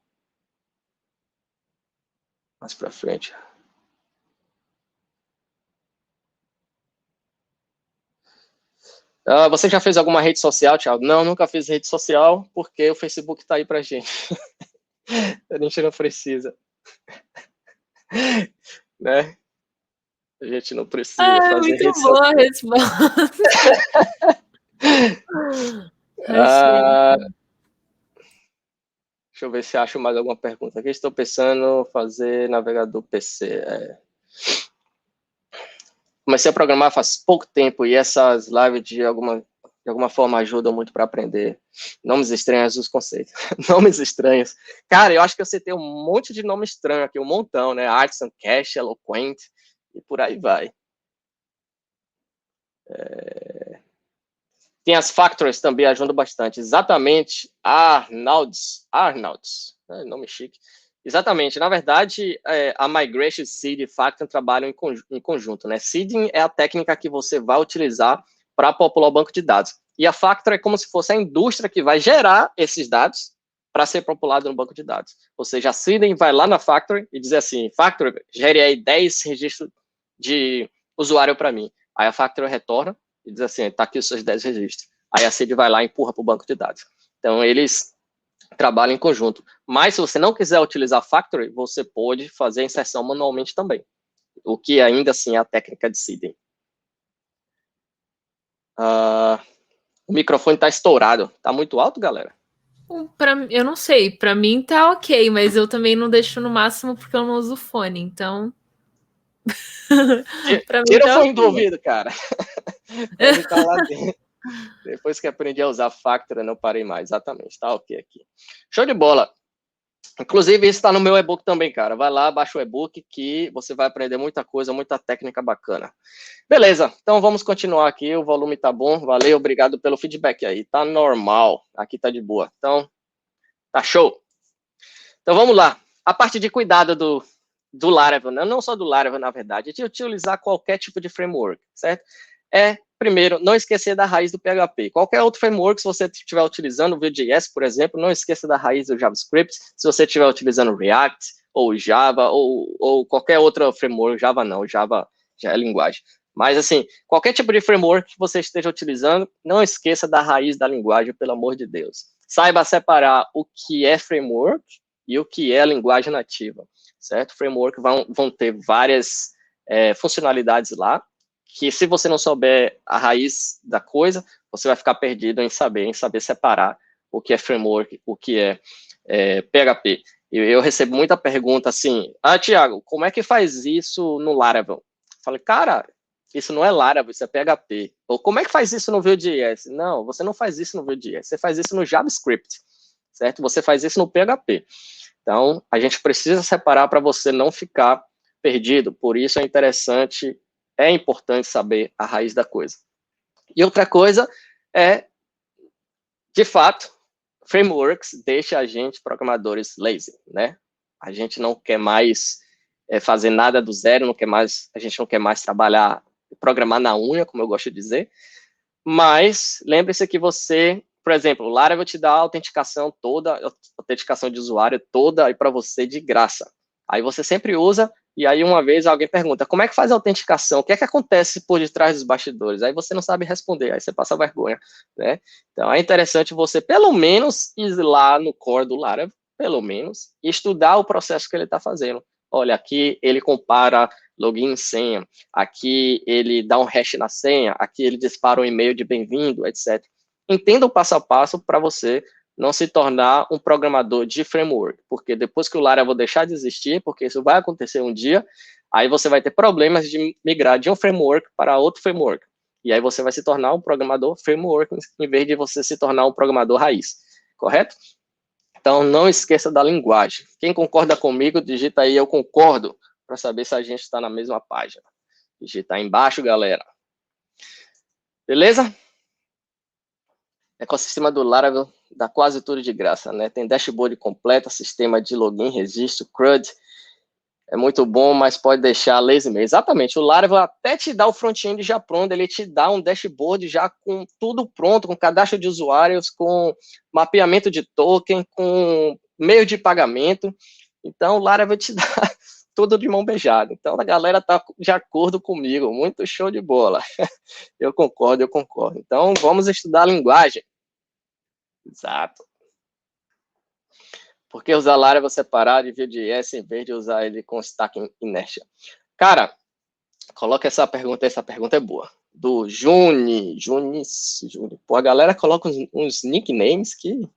Mais para frente. Você já fez alguma rede social, Thiago? Não, nunca fiz rede social, porque o Facebook está aí para a gente. A gente não precisa. Né? A gente não precisa fazer muito rede boa social. A resposta. Deixa eu ver se acho mais alguma pergunta aqui. Estou pensando em fazer navegador PC. Comecei a programar faz pouco tempo e essas lives de alguma forma ajudam muito para aprender nomes estranhos dos conceitos. Nomes estranhos. Cara, eu acho que você tem um monte de nome estranho aqui, um montão, né? Artisan, Cache, Eloquent e por aí vai. Tem as factories também, ajudam bastante. Exatamente, Arnolds, né, nome chique. Exatamente, na verdade, a Migration, Seed e Factory trabalham em conjunto, né? Seeding é a técnica que você vai utilizar para popular o banco de dados. E a Factory é como se fosse a indústria que vai gerar esses dados para ser populado no banco de dados. Ou seja, a Seeding vai lá na Factory e diz assim, Factory, gere aí 10 registros de usuário para mim. Aí a Factory retorna e diz assim, está aqui os seus 10 registros. Aí a Seed vai lá e empurra para o banco de dados. Então, eles trabalham em conjunto. Mas, se você não quiser utilizar Factory, você pode fazer a inserção manualmente também, o que ainda assim é a técnica de seeding. O microfone está estourado. Está muito alto, galera? Eu não sei, para mim tá ok, mas eu também não deixo no máximo porque eu não uso fone, então... Tira o fone do ouvido, cara. Deve estar lá dentro. Depois que aprendi a usar Factory, eu não parei mais. Exatamente, tá ok aqui. Show de bola. Inclusive, isso está no meu e-book também, cara. Vai lá, baixa o e-book que você vai aprender muita coisa, muita técnica bacana. Beleza, então vamos continuar aqui. O volume tá bom. Valeu, obrigado pelo feedback aí. Tá normal. Aqui tá de boa. Então, tá show. Então, vamos lá. A parte de cuidado do Laravel, né? Não só do Laravel, na verdade, de utilizar qualquer tipo de framework, certo? Primeiro, não esquecer da raiz do PHP. Qualquer outro framework, se você estiver utilizando o Vue.js, por exemplo, não esqueça da raiz do JavaScript. Se você estiver utilizando React, ou Java, ou qualquer outro framework, Java não, Java já é linguagem. Mas, assim, qualquer tipo de framework que você esteja utilizando, não esqueça da raiz da linguagem, pelo amor de Deus. Saiba separar o que é framework e o que é a linguagem nativa, certo? Framework vão ter várias funcionalidades lá, que se você não souber a raiz da coisa, você vai ficar perdido em saber separar o que é framework, o que é PHP. Eu recebo muita pergunta assim, Thiago, como é que faz isso no Laravel? Eu falei, cara, isso não é Laravel, isso é PHP. Ou como é que faz isso no Vue.js? Não, você não faz isso no Vue.js, você faz isso no JavaScript, certo? Você faz isso no PHP. Então, a gente precisa separar para você não ficar perdido, por isso é importante saber a raiz da coisa. E outra coisa é, de fato, frameworks deixa a gente, programadores, lazy, né? A gente não quer mais fazer nada do zero, a gente não quer mais trabalhar, programar na unha, como eu gosto de dizer, mas lembre-se que você, por exemplo, o Laravel te dá a autenticação toda, a autenticação de usuário toda aí para você de graça. Aí você sempre usa, e aí uma vez alguém pergunta, como é que faz a autenticação? O que é que acontece por detrás dos bastidores? Aí você não sabe responder, aí você passa vergonha, né? Então é interessante você, pelo menos, ir lá no core do Laravel, pelo menos, e estudar o processo que ele está fazendo. Olha, aqui ele compara login e senha, aqui ele dá um hash na senha, aqui ele dispara um e-mail de bem-vindo, etc. Entenda o passo a passo para você não se tornar um programador de framework, porque depois que o Laravel deixar de existir, porque isso vai acontecer um dia, aí você vai ter problemas de migrar de um framework para outro framework. E aí você vai se tornar um programador framework, em vez de você se tornar um programador raiz, correto? Então, não esqueça da linguagem. Quem concorda comigo, digita aí, eu concordo, para saber se a gente está na mesma página. Digita aí embaixo, galera. Beleza? Ecossistema do Laravel dá quase tudo de graça, né? Tem dashboard completo, sistema de login, registro, CRUD. É muito bom, mas pode deixar lazy mesmo. Exatamente, o Laravel até te dá o front-end já pronto, ele te dá um dashboard já com tudo pronto, com cadastro de usuários, com mapeamento de token, com meio de pagamento. Então, o Laravel te dá tudo de mão beijada. Então, a galera está de acordo comigo, muito show de bola. Eu concordo, eu concordo. Então, vamos estudar a linguagem. Exato. Por que usar Laravel separado de Vue.js em vez de usar ele com stack inércia? Cara, coloca essa pergunta é boa. Do Juni. Pô, a galera coloca uns nicknames que...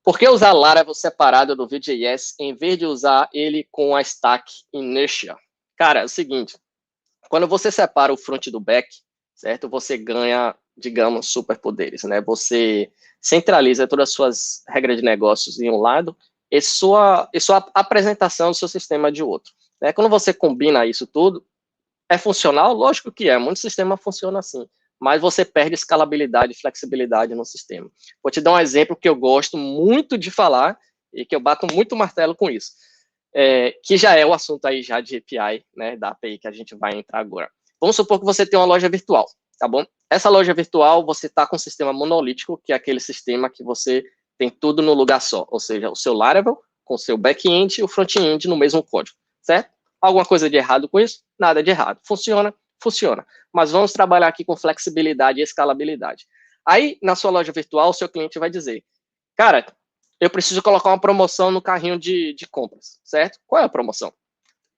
Por que usar Laravel separado do Vue.js em vez de usar ele com a stack inertia? Cara, é o seguinte, quando você separa o front do back, certo? Você ganha, digamos, superpoderes, né? Você centraliza todas as suas regras de negócios em um lado e sua apresentação do seu sistema de outro. Né? Quando você combina isso tudo, é funcional? Lógico que é, muito sistema funciona assim, mas você perde escalabilidade e flexibilidade no sistema. Vou te dar um exemplo que eu gosto muito de falar e que eu bato muito martelo com isso, que já é o assunto aí já de API, né, da API que a gente vai entrar agora. Vamos supor que você tem uma loja virtual, tá bom? Essa loja virtual, você está com um sistema monolítico, que é aquele sistema que você tem tudo no lugar só, ou seja, o seu Laravel com o seu back-end e o front-end no mesmo código, certo? Alguma coisa de errado com isso? Nada de errado. Funciona? Funciona. Mas vamos trabalhar aqui com flexibilidade e escalabilidade. Aí, na sua loja virtual, o seu cliente vai dizer, cara, eu preciso colocar uma promoção no carrinho de compras, certo? Qual é a promoção?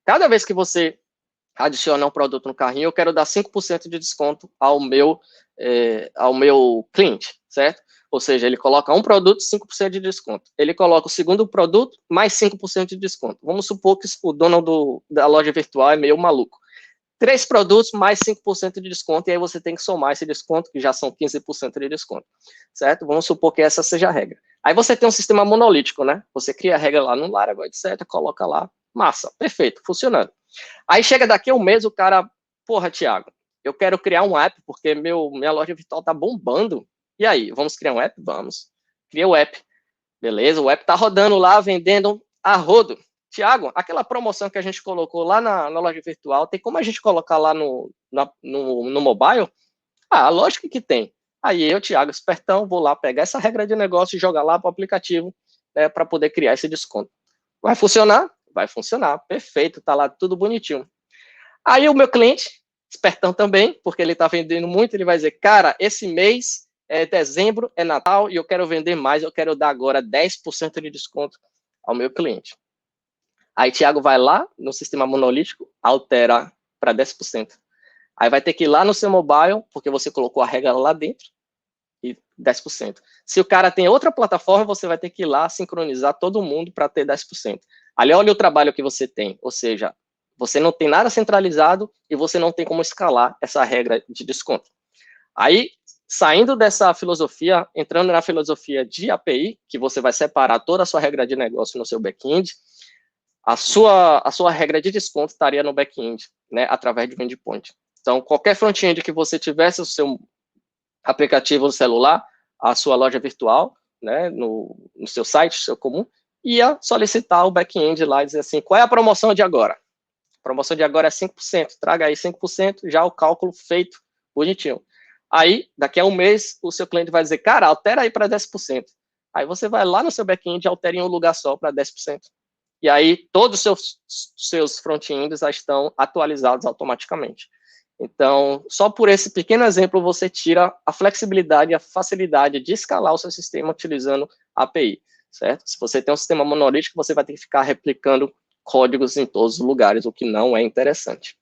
Cada vez que você adicionar um produto no carrinho, eu quero dar 5% de desconto ao meu cliente, certo? Ou seja, ele coloca um produto, 5% de desconto. Ele coloca o segundo produto, mais 5% de desconto. Vamos supor que o dono da loja virtual é meio maluco. 3 produtos, mais 5% de desconto, e aí você tem que somar esse desconto, que já são 15% de desconto, certo? Vamos supor que essa seja a regra. Aí você tem um sistema monolítico, né? Você cria a regra lá no Laravel, etc., coloca lá, massa, perfeito, funcionando. Aí chega daqui a um mês, o cara, porra, Thiago, eu quero criar um app, porque minha loja virtual tá bombando. E aí, vamos criar um app? Vamos. Cria o app. Beleza, o app tá rodando lá, vendendo a rodo. Thiago, aquela promoção que a gente colocou lá na loja virtual, tem como a gente colocar lá no mobile? Ah, lógico que tem. Aí eu, Thiago, espertão, vou lá pegar essa regra de negócio e jogar lá para o aplicativo, né, para poder criar esse desconto. Vai funcionar? Vai funcionar, perfeito, tá lá tudo bonitinho. Aí o meu cliente, espertão também, porque ele tá vendendo muito, ele vai dizer, cara, esse mês é dezembro, é Natal, e eu quero vender mais, eu quero dar agora 10% de desconto ao meu cliente. Aí Thiago vai lá no sistema monolítico, altera para 10%. Aí vai ter que ir lá no seu mobile, porque você colocou a regra lá dentro, e 10%. Se o cara tem outra plataforma, você vai ter que ir lá sincronizar todo mundo para ter 10%. Ali, olha o trabalho que você tem, ou seja, você não tem nada centralizado e você não tem como escalar essa regra de desconto. Aí, saindo dessa filosofia, entrando na filosofia de API, que você vai separar toda a sua regra de negócio no seu back-end, a sua regra de desconto estaria no back-end, né, através de um endpoint. Então, qualquer front-end que você tivesse o seu aplicativo no celular, a sua loja virtual, né, no seu site, seu comum, ia solicitar o back-end lá e dizer assim, qual é a promoção de agora? A promoção de agora é 5%, traga aí 5%, já o cálculo feito, bonitinho. Aí, daqui a um mês, o seu cliente vai dizer, cara, altera aí para 10%. Aí você vai lá no seu back-end e altera em um lugar só para 10%. E aí, todos os seus front-ends já estão atualizados automaticamente. Então, só por esse pequeno exemplo, você tira a flexibilidade e a facilidade de escalar o seu sistema utilizando a API, certo? Se você tem um sistema monolítico, você vai ter que ficar replicando códigos em todos os lugares, o que não é interessante.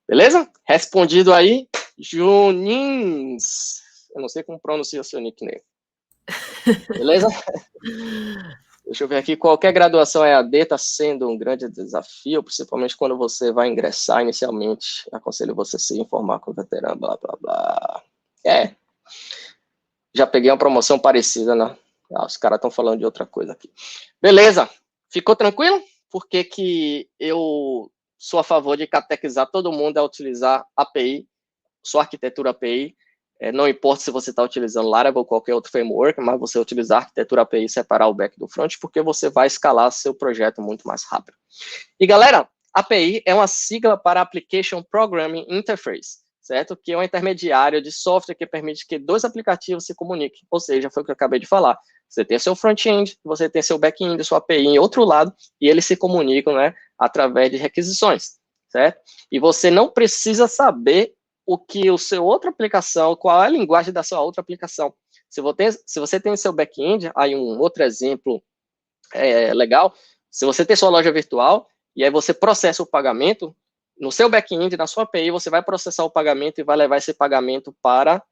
Beleza? Respondido aí, Junins. Eu não sei como pronuncia seu nickname. Beleza? Deixa eu ver aqui, qualquer graduação EAD está sendo um grande desafio, principalmente quando você vai ingressar inicialmente. Aconselho você a se informar com o veterano, blá, blá, blá. Já peguei uma promoção parecida, né? Os caras estão falando de outra coisa aqui. Beleza, ficou tranquilo? Por que eu sou a favor de catequizar todo mundo a utilizar API, sua arquitetura API, não importa se você está utilizando Laravel ou qualquer outro framework, mas você utilizar a arquitetura API e separar o back do front, porque você vai escalar seu projeto muito mais rápido. E galera, API é uma sigla para Application Programming Interface, certo? Que é um intermediário de software que permite que dois aplicativos se comuniquem, ou seja, foi o que eu acabei de falar. Você tem seu front-end, você tem seu back-end, sua API em outro lado, e eles se comunicam, né, através de requisições, certo? E você não precisa saber o que o seu outra aplicação, qual é a linguagem da sua outra aplicação. Se você tem seu back-end, aí um outro exemplo legal, se você tem sua loja virtual, e aí você processa o pagamento, no seu back-end, na sua API, você vai processar o pagamento e vai levar esse pagamento para,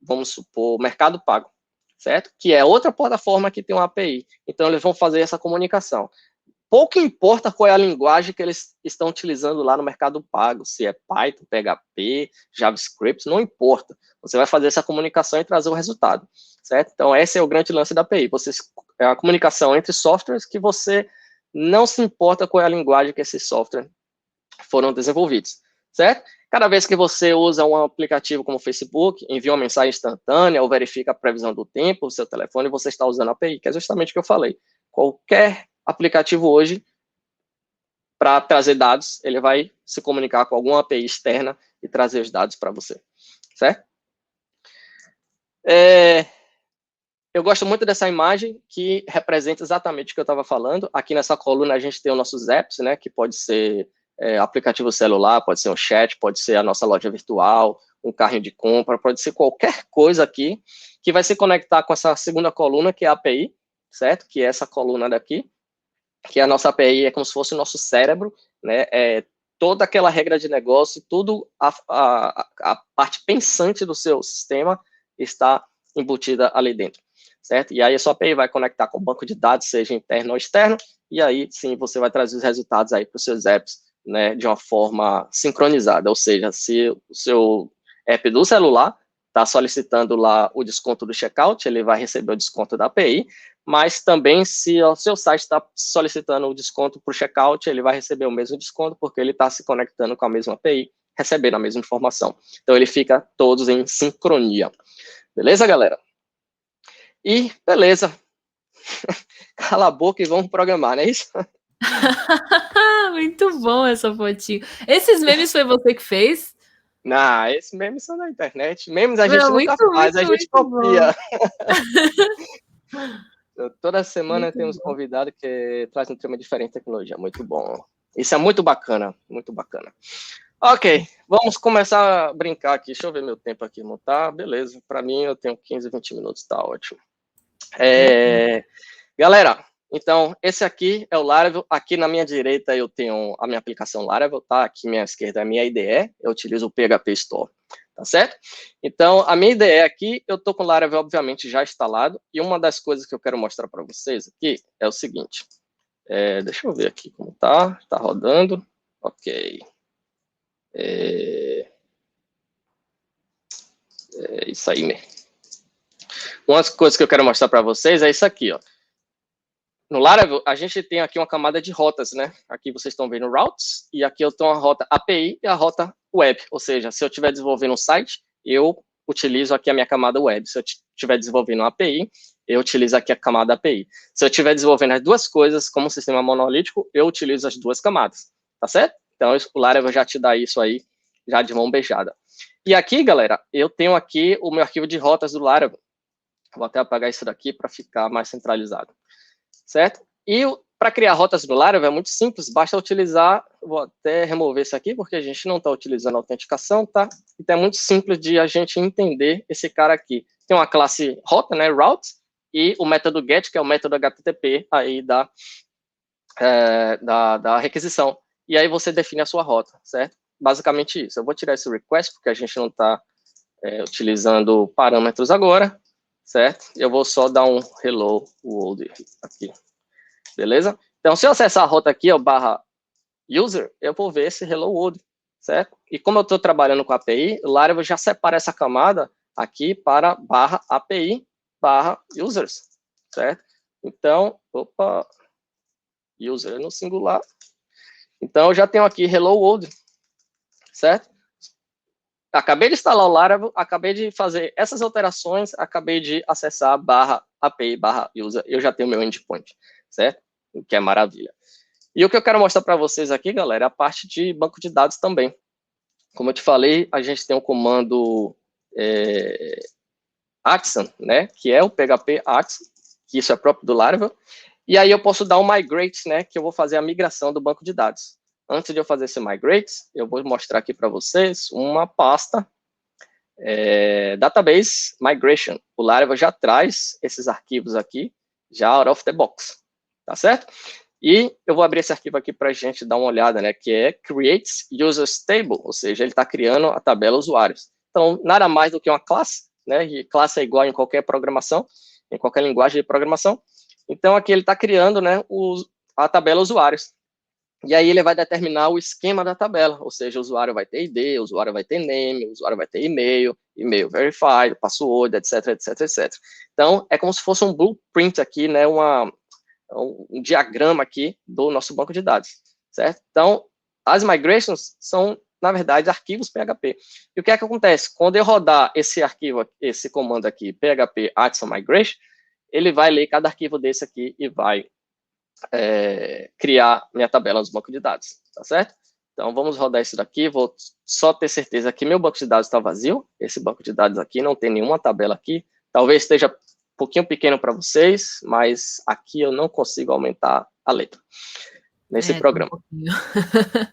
vamos supor, Mercado Pago, certo? Que é outra plataforma que tem uma API. Então, eles vão fazer essa comunicação. Pouco importa qual é a linguagem que eles estão utilizando lá no Mercado Pago, se é Python, PHP, JavaScript, não importa. Você vai fazer essa comunicação e trazer o resultado, certo? Então, esse é o grande lance da API. É a comunicação entre softwares que você não se importa qual é a linguagem que esses softwares foram desenvolvidos, certo? Cada vez que você usa um aplicativo como o Facebook, envia uma mensagem instantânea ou verifica a previsão do tempo no seu telefone, você está usando a API, que é justamente o que eu falei. Qualquer aplicativo hoje, para trazer dados, ele vai se comunicar com alguma API externa e trazer os dados para você, certo? Eu gosto muito dessa imagem que representa exatamente o que eu estava falando. Aqui nessa coluna a gente tem os nossos apps, né, que pode ser aplicativo celular, pode ser um chat, pode ser a nossa loja virtual, um carrinho de compra, pode ser qualquer coisa aqui que vai se conectar com essa segunda coluna, que é a API, certo? Que é essa coluna daqui, que a nossa API é como se fosse o nosso cérebro, né? Toda aquela regra de negócio, tudo a parte pensante do seu sistema está embutida ali dentro, certo? E aí a sua API vai conectar com o banco de dados, seja interno ou externo, e aí sim você vai trazer os resultados aí para os seus apps, né, de uma forma sincronizada, ou seja, se o seu app do celular está solicitando lá o desconto do checkout, ele vai receber o desconto da API, mas também se o seu site está solicitando o desconto para o checkout, ele vai receber o mesmo desconto, porque ele está se conectando com a mesma API, recebendo a mesma informação. Então, ele fica todos em sincronia. Beleza, galera? E, beleza. Cala a boca e vamos programar, não é isso? Muito bom essa fotinho. Esses memes foi você que fez? Não, esses memes são da internet. Memes a gente Meu, nunca faz, a gente muito copia. bom. Toda semana tem uns convidados que trazem um tema diferente de tecnologia. Muito bom. Isso é muito bacana, muito bacana. Ok, vamos começar a brincar aqui. Deixa eu ver meu tempo aqui, não tá? Beleza, para mim eu tenho 15, 20 minutos, tá ótimo. Galera, então, esse aqui é o Laravel. Aqui na minha direita eu tenho a minha aplicação Laravel, tá? Aqui à minha esquerda é a minha IDE, eu utilizo o PHP Store, tá certo? Então, a minha ideia aqui, eu estou com o Laravel, obviamente, já instalado, e uma das coisas que eu quero mostrar para vocês aqui é o seguinte. Deixa eu ver aqui como tá rodando, ok. É isso aí mesmo. Uma das coisas que eu quero mostrar para vocês é isso aqui, ó. No Laravel, a gente tem aqui uma camada de rotas, né? Aqui vocês estão vendo routes, e aqui eu tenho a rota API e a rota web, ou seja, se eu estiver desenvolvendo um site, eu utilizo aqui a minha camada web. Se eu estiver desenvolvendo uma API, eu utilizo aqui a camada API. Se eu estiver desenvolvendo as duas coisas como um sistema monolítico, eu utilizo as duas camadas, tá certo? Então, o Laravel já te dá isso aí, já de mão beijada. E aqui, galera, eu tenho aqui o meu arquivo de rotas do Laravel. Vou até apagar isso daqui para ficar mais centralizado, certo? E para criar rotas no Laravel é muito simples, basta utilizar, vou até remover isso aqui, porque a gente não está utilizando a autenticação, tá? Então é muito simples de a gente entender esse cara aqui. Tem uma classe rota, né, route, e o método get, que é o método HTTP aí da requisição. E aí você define a sua rota, certo? Basicamente isso. Eu vou tirar esse request, porque a gente não está utilizando parâmetros agora, certo? Eu vou só dar um hello world aqui, beleza? Então, se eu acessar a rota aqui, ó, /user, eu vou ver esse hello world, certo? E como eu estou trabalhando com API, o Laravel já separa essa camada aqui para /API /users, certo? Então, opa, user no singular. Então, eu já tenho aqui hello world, certo? Acabei de instalar o Laravel, acabei de fazer essas alterações, acabei de acessar /API /user, eu já tenho meu endpoint, certo? O que é maravilha. E o que eu quero mostrar para vocês aqui, galera, é a parte de banco de dados também. Como eu te falei, a gente tem um comando Action, né, que é o PHP Action, que isso é próprio do Laravel, e aí eu posso dar um migrate, né, que eu vou fazer a migração do banco de dados. Antes de eu fazer esse migrate, eu vou mostrar aqui para vocês uma pasta Database Migration. O Laravel já traz esses arquivos aqui, já out of the box, tá certo? E eu vou abrir esse arquivo aqui para a gente dar uma olhada, né, que é Creates Users Table, ou seja, ele está criando a tabela usuários. Então, nada mais do que uma classe, né, e classe é igual em qualquer programação, em qualquer linguagem de programação. Então, aqui ele está criando, né, a tabela usuários. E aí ele vai determinar o esquema da tabela, ou seja, o usuário vai ter ID, o usuário vai ter name, o usuário vai ter e-mail verified, password, etc, etc, etc. Então, é como se fosse um blueprint aqui, né, um diagrama aqui do nosso banco de dados, certo? Então, as migrations são, na verdade, arquivos PHP. E o que é que acontece? Quando eu rodar esse arquivo, esse comando aqui, PHP Action Migration, ele vai ler cada arquivo desse aqui e vai criar minha tabela nos bancos de dados, tá certo? Então, vamos rodar isso daqui, vou só ter certeza que meu banco de dados está vazio, esse banco de dados aqui, não tem nenhuma tabela aqui, talvez esteja um pouquinho pequeno para vocês, mas aqui eu não consigo aumentar a letra nesse programa.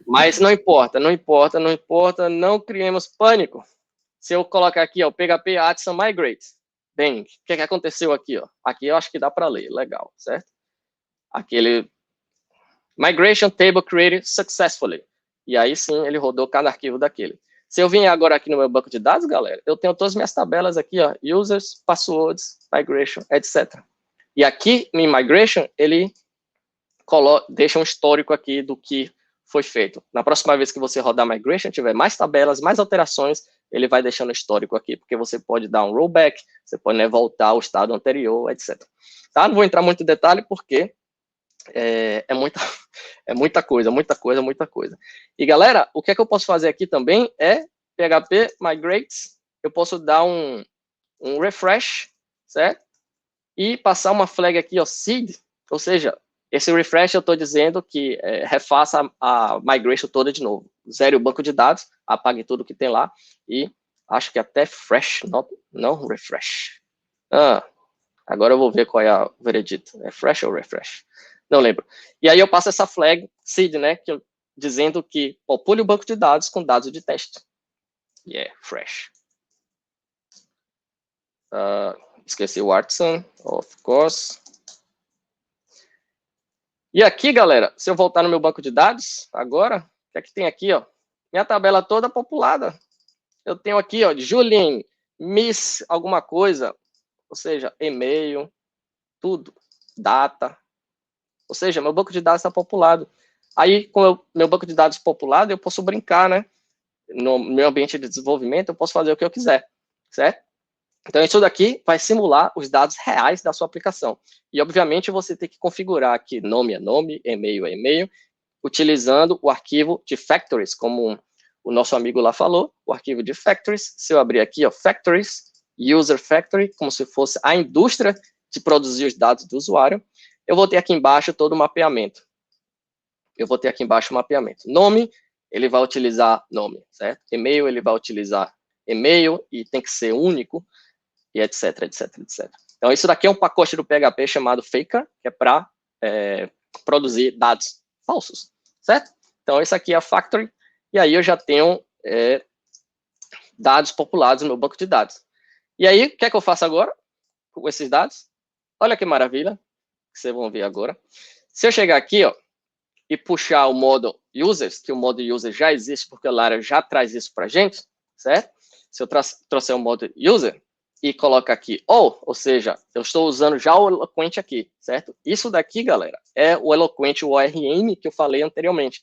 Mas não importa, não importa, não importa, não criemos pânico. Se eu colocar aqui, ó, PHP Action Migrate, bem, o que aconteceu aqui, ó? Aqui eu acho que dá para ler, legal, certo? Aquele Migration Table Created Successfully. E aí sim, ele rodou cada arquivo daquele. Se eu vim agora aqui no meu banco de dados, galera, eu tenho todas as minhas tabelas aqui, ó, users, passwords, migration, etc. E aqui, no migration, ele deixa um histórico aqui do que foi feito. Na próxima vez que você rodar migration, tiver mais tabelas, mais alterações, ele vai deixando histórico aqui, porque você pode dar um rollback, você pode, né, voltar ao estado anterior, etc. Tá? Não vou entrar muito em detalhe, porque é muita coisa, muita coisa, muita coisa. E, galera, o que é que eu posso fazer aqui também é PHP migrates, eu posso dar um refresh, certo? E passar uma flag aqui, ó, seed, ou seja, esse refresh eu estou dizendo que refaça a migration toda de novo. Zere o banco de dados, apague tudo que tem lá e acho que até fresh, não refresh. Agora eu vou ver qual é o veredito. É fresh ou refresh? Não lembro. E aí eu passo essa flag seed, né, dizendo que popule o banco de dados com dados de teste. Fresh. Esqueci o artisan, of course. E aqui, galera, se eu voltar no meu banco de dados, agora, o que é que tem aqui, ó? Minha tabela toda populada. eu tenho aqui, ó, Julien, Miss, alguma coisa, ou seja, e-mail, tudo, data, ou seja, meu banco de dados está populado. Aí, com meu banco de dados populado, eu posso brincar, né? No meu ambiente de desenvolvimento, eu posso fazer o que eu quiser, certo? Então, isso daqui vai simular os dados reais da sua aplicação. E, obviamente, você tem que configurar aqui nome é nome, e-mail é e-mail, utilizando o arquivo de factories, como o nosso amigo lá falou, o arquivo de factories. Se eu abrir aqui, ó, factories, user factory, como se fosse a indústria de produzir os dados do usuário, eu vou ter aqui embaixo todo o mapeamento. Eu vou ter aqui embaixo o mapeamento. Nome, ele vai utilizar nome, certo? E-mail, ele vai utilizar e-mail, e tem que ser único, e etc, etc, etc. Então, isso daqui é um pacote do PHP chamado Faker, que é para produzir dados falsos, certo? Então, esse aqui é a factory, e aí eu já tenho dados populados no meu banco de dados. E aí, o que é que eu faço agora com esses dados? Olha que maravilha, que vocês vão ver agora. Se eu chegar aqui, ó, e puxar o modo users, que o modo user já existe, porque o Laravel já traz isso para a gente, certo? Se eu trouxer o modo user e colocar aqui ou seja, eu estou usando já o Eloquent aqui, certo? Isso daqui, galera, é o Eloquent, o ORM que eu falei anteriormente.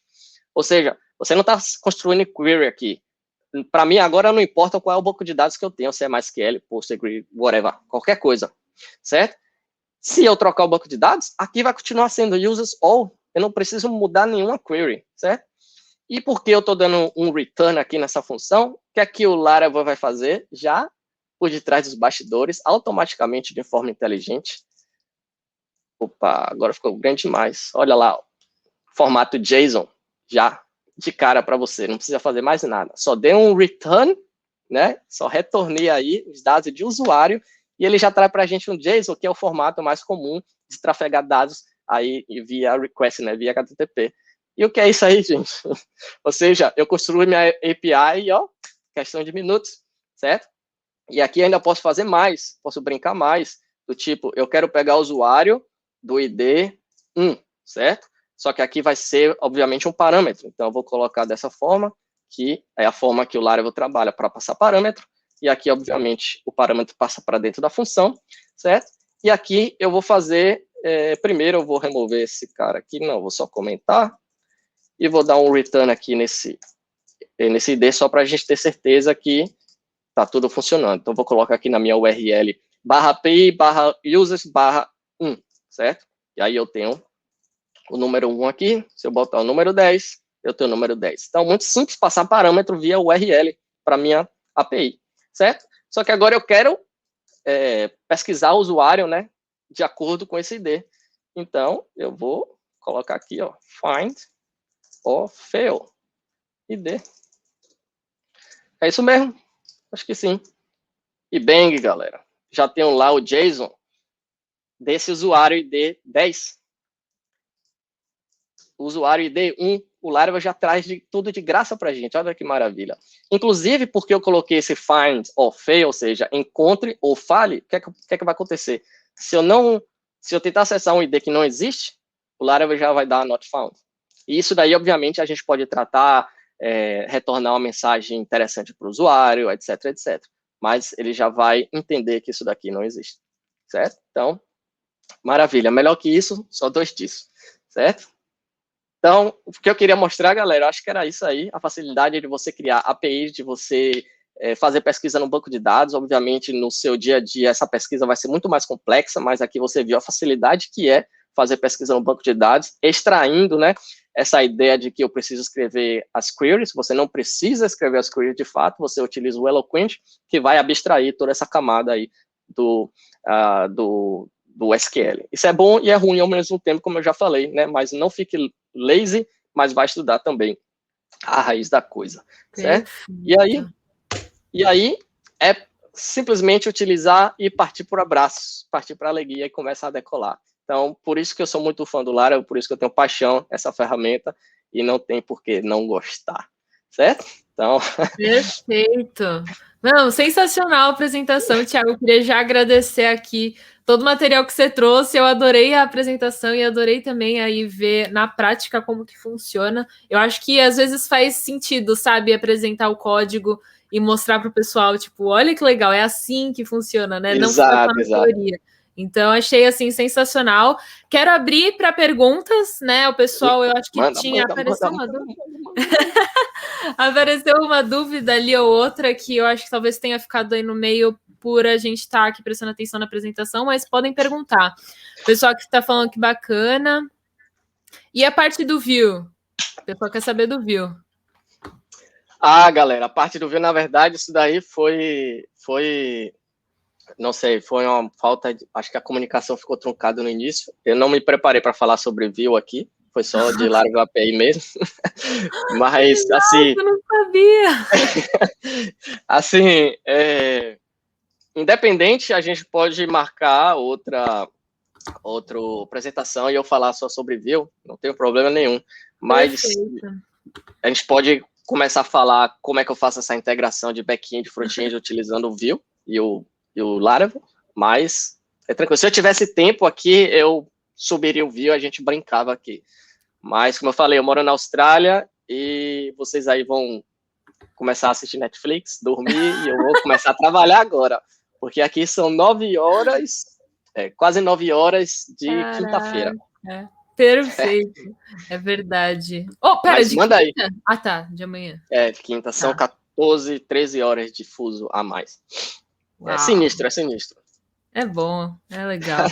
Ou seja, você não está construindo query aqui. Para mim, agora não importa qual é o banco de dados que eu tenho, se é MySQL, Postgre, whatever, qualquer coisa, certo? Se eu trocar o banco de dados, aqui vai continuar sendo users all. Eu não preciso mudar nenhuma query, certo? E por que eu estou dando um return aqui nessa função? O que é que o Laravel vai fazer já por detrás dos bastidores, automaticamente, de forma inteligente? Opa, agora ficou grande demais. Olha lá, formato JSON, já de cara para você, não precisa fazer mais nada. Só dê um return, né? Só retornei aí os dados de usuário e ele já traz para a gente um JSON, que é o formato mais comum de trafegar dados aí via request, né? Via HTTP. E o que é isso aí, gente? Ou seja, eu construí minha API, ó, questão de minutos, certo? E aqui ainda posso fazer mais, posso brincar mais, do tipo, eu quero pegar o usuário do ID 1, certo? Só que aqui vai ser, obviamente, um parâmetro. Então, eu vou colocar dessa forma, que é a forma que o Laravel trabalha para passar parâmetro. E aqui, obviamente, o parâmetro passa para dentro da função, certo? E aqui eu vou fazer, primeiro eu vou remover esse cara aqui, não, vou só comentar. E vou dar um return aqui nesse ID, só para a gente ter certeza que está tudo funcionando. Então, vou colocar aqui na minha URL, /API, /users, /1, certo? E aí eu tenho o número 1 aqui, se eu botar o número 10, eu tenho o número 10. Então, muito simples passar parâmetro via URL para minha API, certo? Só que agora eu quero pesquisar o usuário, né, de acordo com esse ID. Então, eu vou colocar aqui, ó, find or fail ID. É isso mesmo? Acho que sim. E bang, galera. Já tenho lá o JSON desse usuário ID 10. O usuário ID 1, o Laravel já traz tudo de graça para a gente. Olha que maravilha. Inclusive, porque eu coloquei esse find or fail, ou seja, encontre ou fale, o que é que vai acontecer? Se eu tentar acessar um ID que não existe, o Laravel já vai dar not found. E isso daí, obviamente, a gente pode tratar, retornar uma mensagem interessante para o usuário, etc, etc. Mas ele já vai entender que isso daqui não existe, certo? Então, maravilha. Melhor que isso, só 2 disso, certo? Então, o que eu queria mostrar, galera, acho que era isso aí, a facilidade de você criar APIs, de você fazer pesquisa no banco de dados. Obviamente, no seu dia a dia, essa pesquisa vai ser muito mais complexa, mas aqui você viu a facilidade que é fazer pesquisa no banco de dados, extraindo, né, essa ideia de que eu preciso escrever as queries. Você não precisa escrever as queries de fato, você utiliza o Eloquent, que vai abstrair toda essa camada aí do SQL. Isso é bom e é ruim ao mesmo tempo, como eu já falei, né? Mas não fique lazy, mas vai estudar também a raiz da coisa, certo? E aí é simplesmente utilizar e partir por abraços, partir para a alegria e começar a decolar. Então, por isso que eu sou muito fã do Laravel, por isso que eu tenho paixão essa ferramenta e não tem por que não gostar, certo? Então... Perfeito. Não, sensacional a apresentação, Thiago. Eu queria já agradecer aqui todo o material que você trouxe. Eu adorei a apresentação e adorei também aí ver na prática como que funciona. Eu acho que às vezes faz sentido, sabe, apresentar o código e mostrar para o pessoal, tipo, olha que legal, é assim que funciona, né? Exato, não só na teoria. Então, achei, assim, sensacional. Quero abrir para perguntas, né? O pessoal, eu acho que apareceu uma dúvida. Apareceu uma dúvida ali ou outra que eu acho que talvez tenha ficado aí no meio por a gente estar aqui prestando atenção na apresentação, mas podem perguntar. O pessoal que está falando que bacana. E a parte do view? O pessoal quer saber do view. Galera, a parte do view, na verdade, isso daí foi não sei, foi uma falta de... Acho que a comunicação ficou truncada no início. Eu não me preparei para falar sobre view aqui, foi só de Laravel API mesmo. Mas, assim... Eu não sabia! Assim, independente, a gente pode marcar outra apresentação e eu falar só sobre view, não tem problema nenhum. Mas a gente pode começar a falar como é que eu faço essa integração de back-end e front-end utilizando o view e o Laravel, mas é tranquilo. Se eu tivesse tempo aqui, eu subiria o view, a gente brincava aqui. Mas, como eu falei, eu moro na Austrália e vocês aí vão começar a assistir Netflix, dormir, e eu vou começar a trabalhar agora, porque aqui são 9 horas, quase 9 horas de quinta-feira. Perfeito, é verdade. Oh, pera, mas de manda quinta? Aí. Ah, tá, de amanhã. De quinta, são 14, 13 horas de fuso a mais. Uau. É sinistro. É bom, é legal.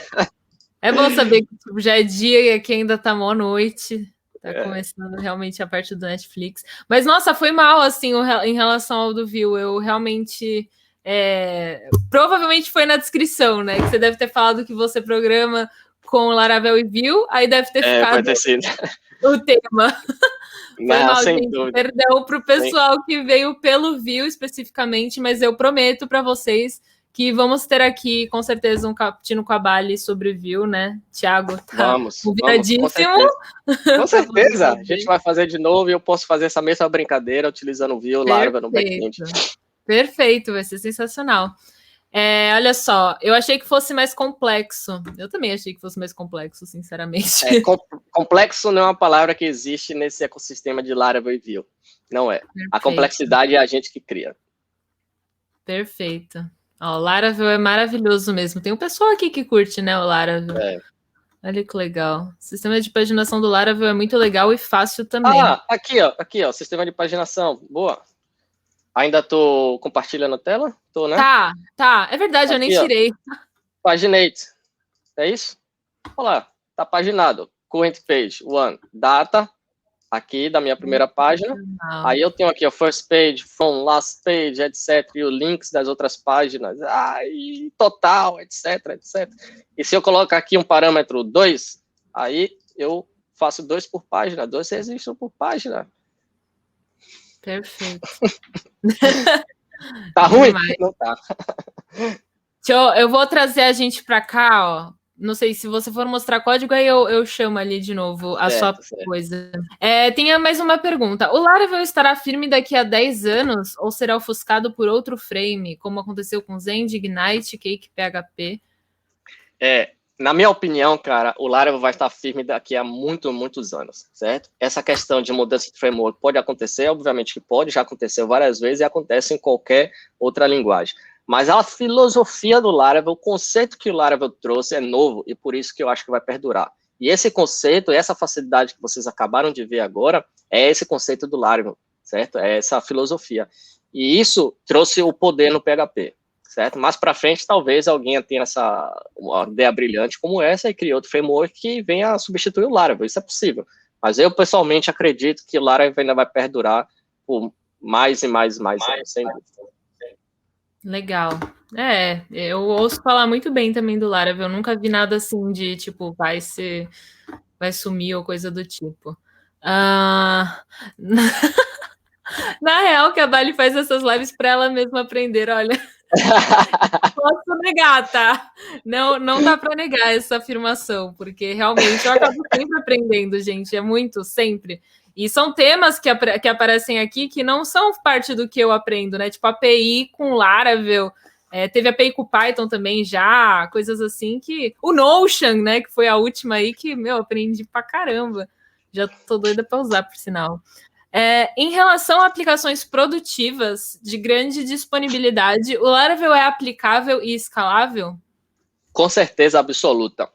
É bom saber que tipo, já é dia e aqui ainda tá mó noite. Tá começando realmente a parte do Netflix. Mas, nossa, foi mal, assim, em relação ao do View. Eu realmente... provavelmente foi na descrição, né? Que você deve ter falado que você programa com Laravel e Vue, aí deve ter ficado o tema. Foi mal, gente. Dúvida. Perdão para o pessoal que veio pelo Vue especificamente, mas eu prometo para vocês que vamos ter aqui, com certeza, um cappuccino com a Bali sobre Vue, né? Thiago tá convidadíssimo. Com certeza. A gente vai fazer de novo e eu posso fazer essa mesma brincadeira utilizando o Vue e Laravel no back-end. Perfeito, vai ser sensacional. Olha só, eu achei que fosse mais complexo. Eu também achei que fosse mais complexo, sinceramente. Complexo não é uma palavra que existe nesse ecossistema de Laravel e Vue. Não é. Perfeito. A complexidade é a gente que cria. Perfeito. O Laravel é maravilhoso mesmo. Tem um pessoal aqui que curte, né, o Laravel. Olha que legal. O sistema de paginação do Laravel é muito legal e fácil também. Aqui, ó, sistema de paginação. Boa. Ainda tô compartilhando a tela? Tô, né? Tá. É verdade, aqui, eu nem tirei. Paginate. É isso? Olha lá, tá paginado. Current page, one. Data, aqui da minha primeira página. Aí eu tenho aqui, ó, first page, from, last page, etc. E os links das outras páginas. E total, etc. E se eu colocar aqui um parâmetro 2, aí eu faço 2 por página, 2 registros por página. Perfeito. Tá ruim? Não tá. Eu vou trazer a gente para cá, ó. Não sei, se você for mostrar código, aí eu chamo ali de novo a sua coisa. Tem mais uma pergunta. O Laravel estará firme daqui a 10 anos ou será ofuscado por outro frame, como aconteceu com Zend, Ignite, Cake, PHP? Na minha opinião, cara, o Laravel vai estar firme daqui a muitos anos, certo? Essa questão de mudança de framework pode acontecer, obviamente que pode, já aconteceu várias vezes e acontece em qualquer outra linguagem. Mas a filosofia do Laravel, o conceito que o Laravel trouxe é novo e por isso que eu acho que vai perdurar. E esse conceito, essa facilidade que vocês acabaram de ver agora, é esse conceito do Laravel, certo? É essa filosofia. E isso trouxe o poder no PHP. Certo? Mais para frente, talvez alguém tenha uma ideia brilhante como essa e crie outro framework que venha a substituir o Laravel. Isso é possível. Mas eu, pessoalmente, acredito que o Laravel ainda vai perdurar por mais e mais anos, sem dúvida. Legal. Eu ouço falar muito bem também do Laravel. Eu nunca vi nada assim de, tipo, vai sumir ou coisa do tipo. Na real, que a Bali faz essas lives para ela mesma aprender, olha... Posso negar, tá? Não dá para negar essa afirmação, porque realmente eu acabo sempre aprendendo, gente, sempre. E são temas que aparecem aqui que não são parte do que eu aprendo, né? Tipo, API com Laravel, teve API com Python também já, coisas assim que... O Notion, né, que foi a última aí que, aprendi pra caramba. Já tô doida para usar, por sinal. Em relação a aplicações produtivas de grande disponibilidade, o Laravel é aplicável e escalável? Com certeza absoluta.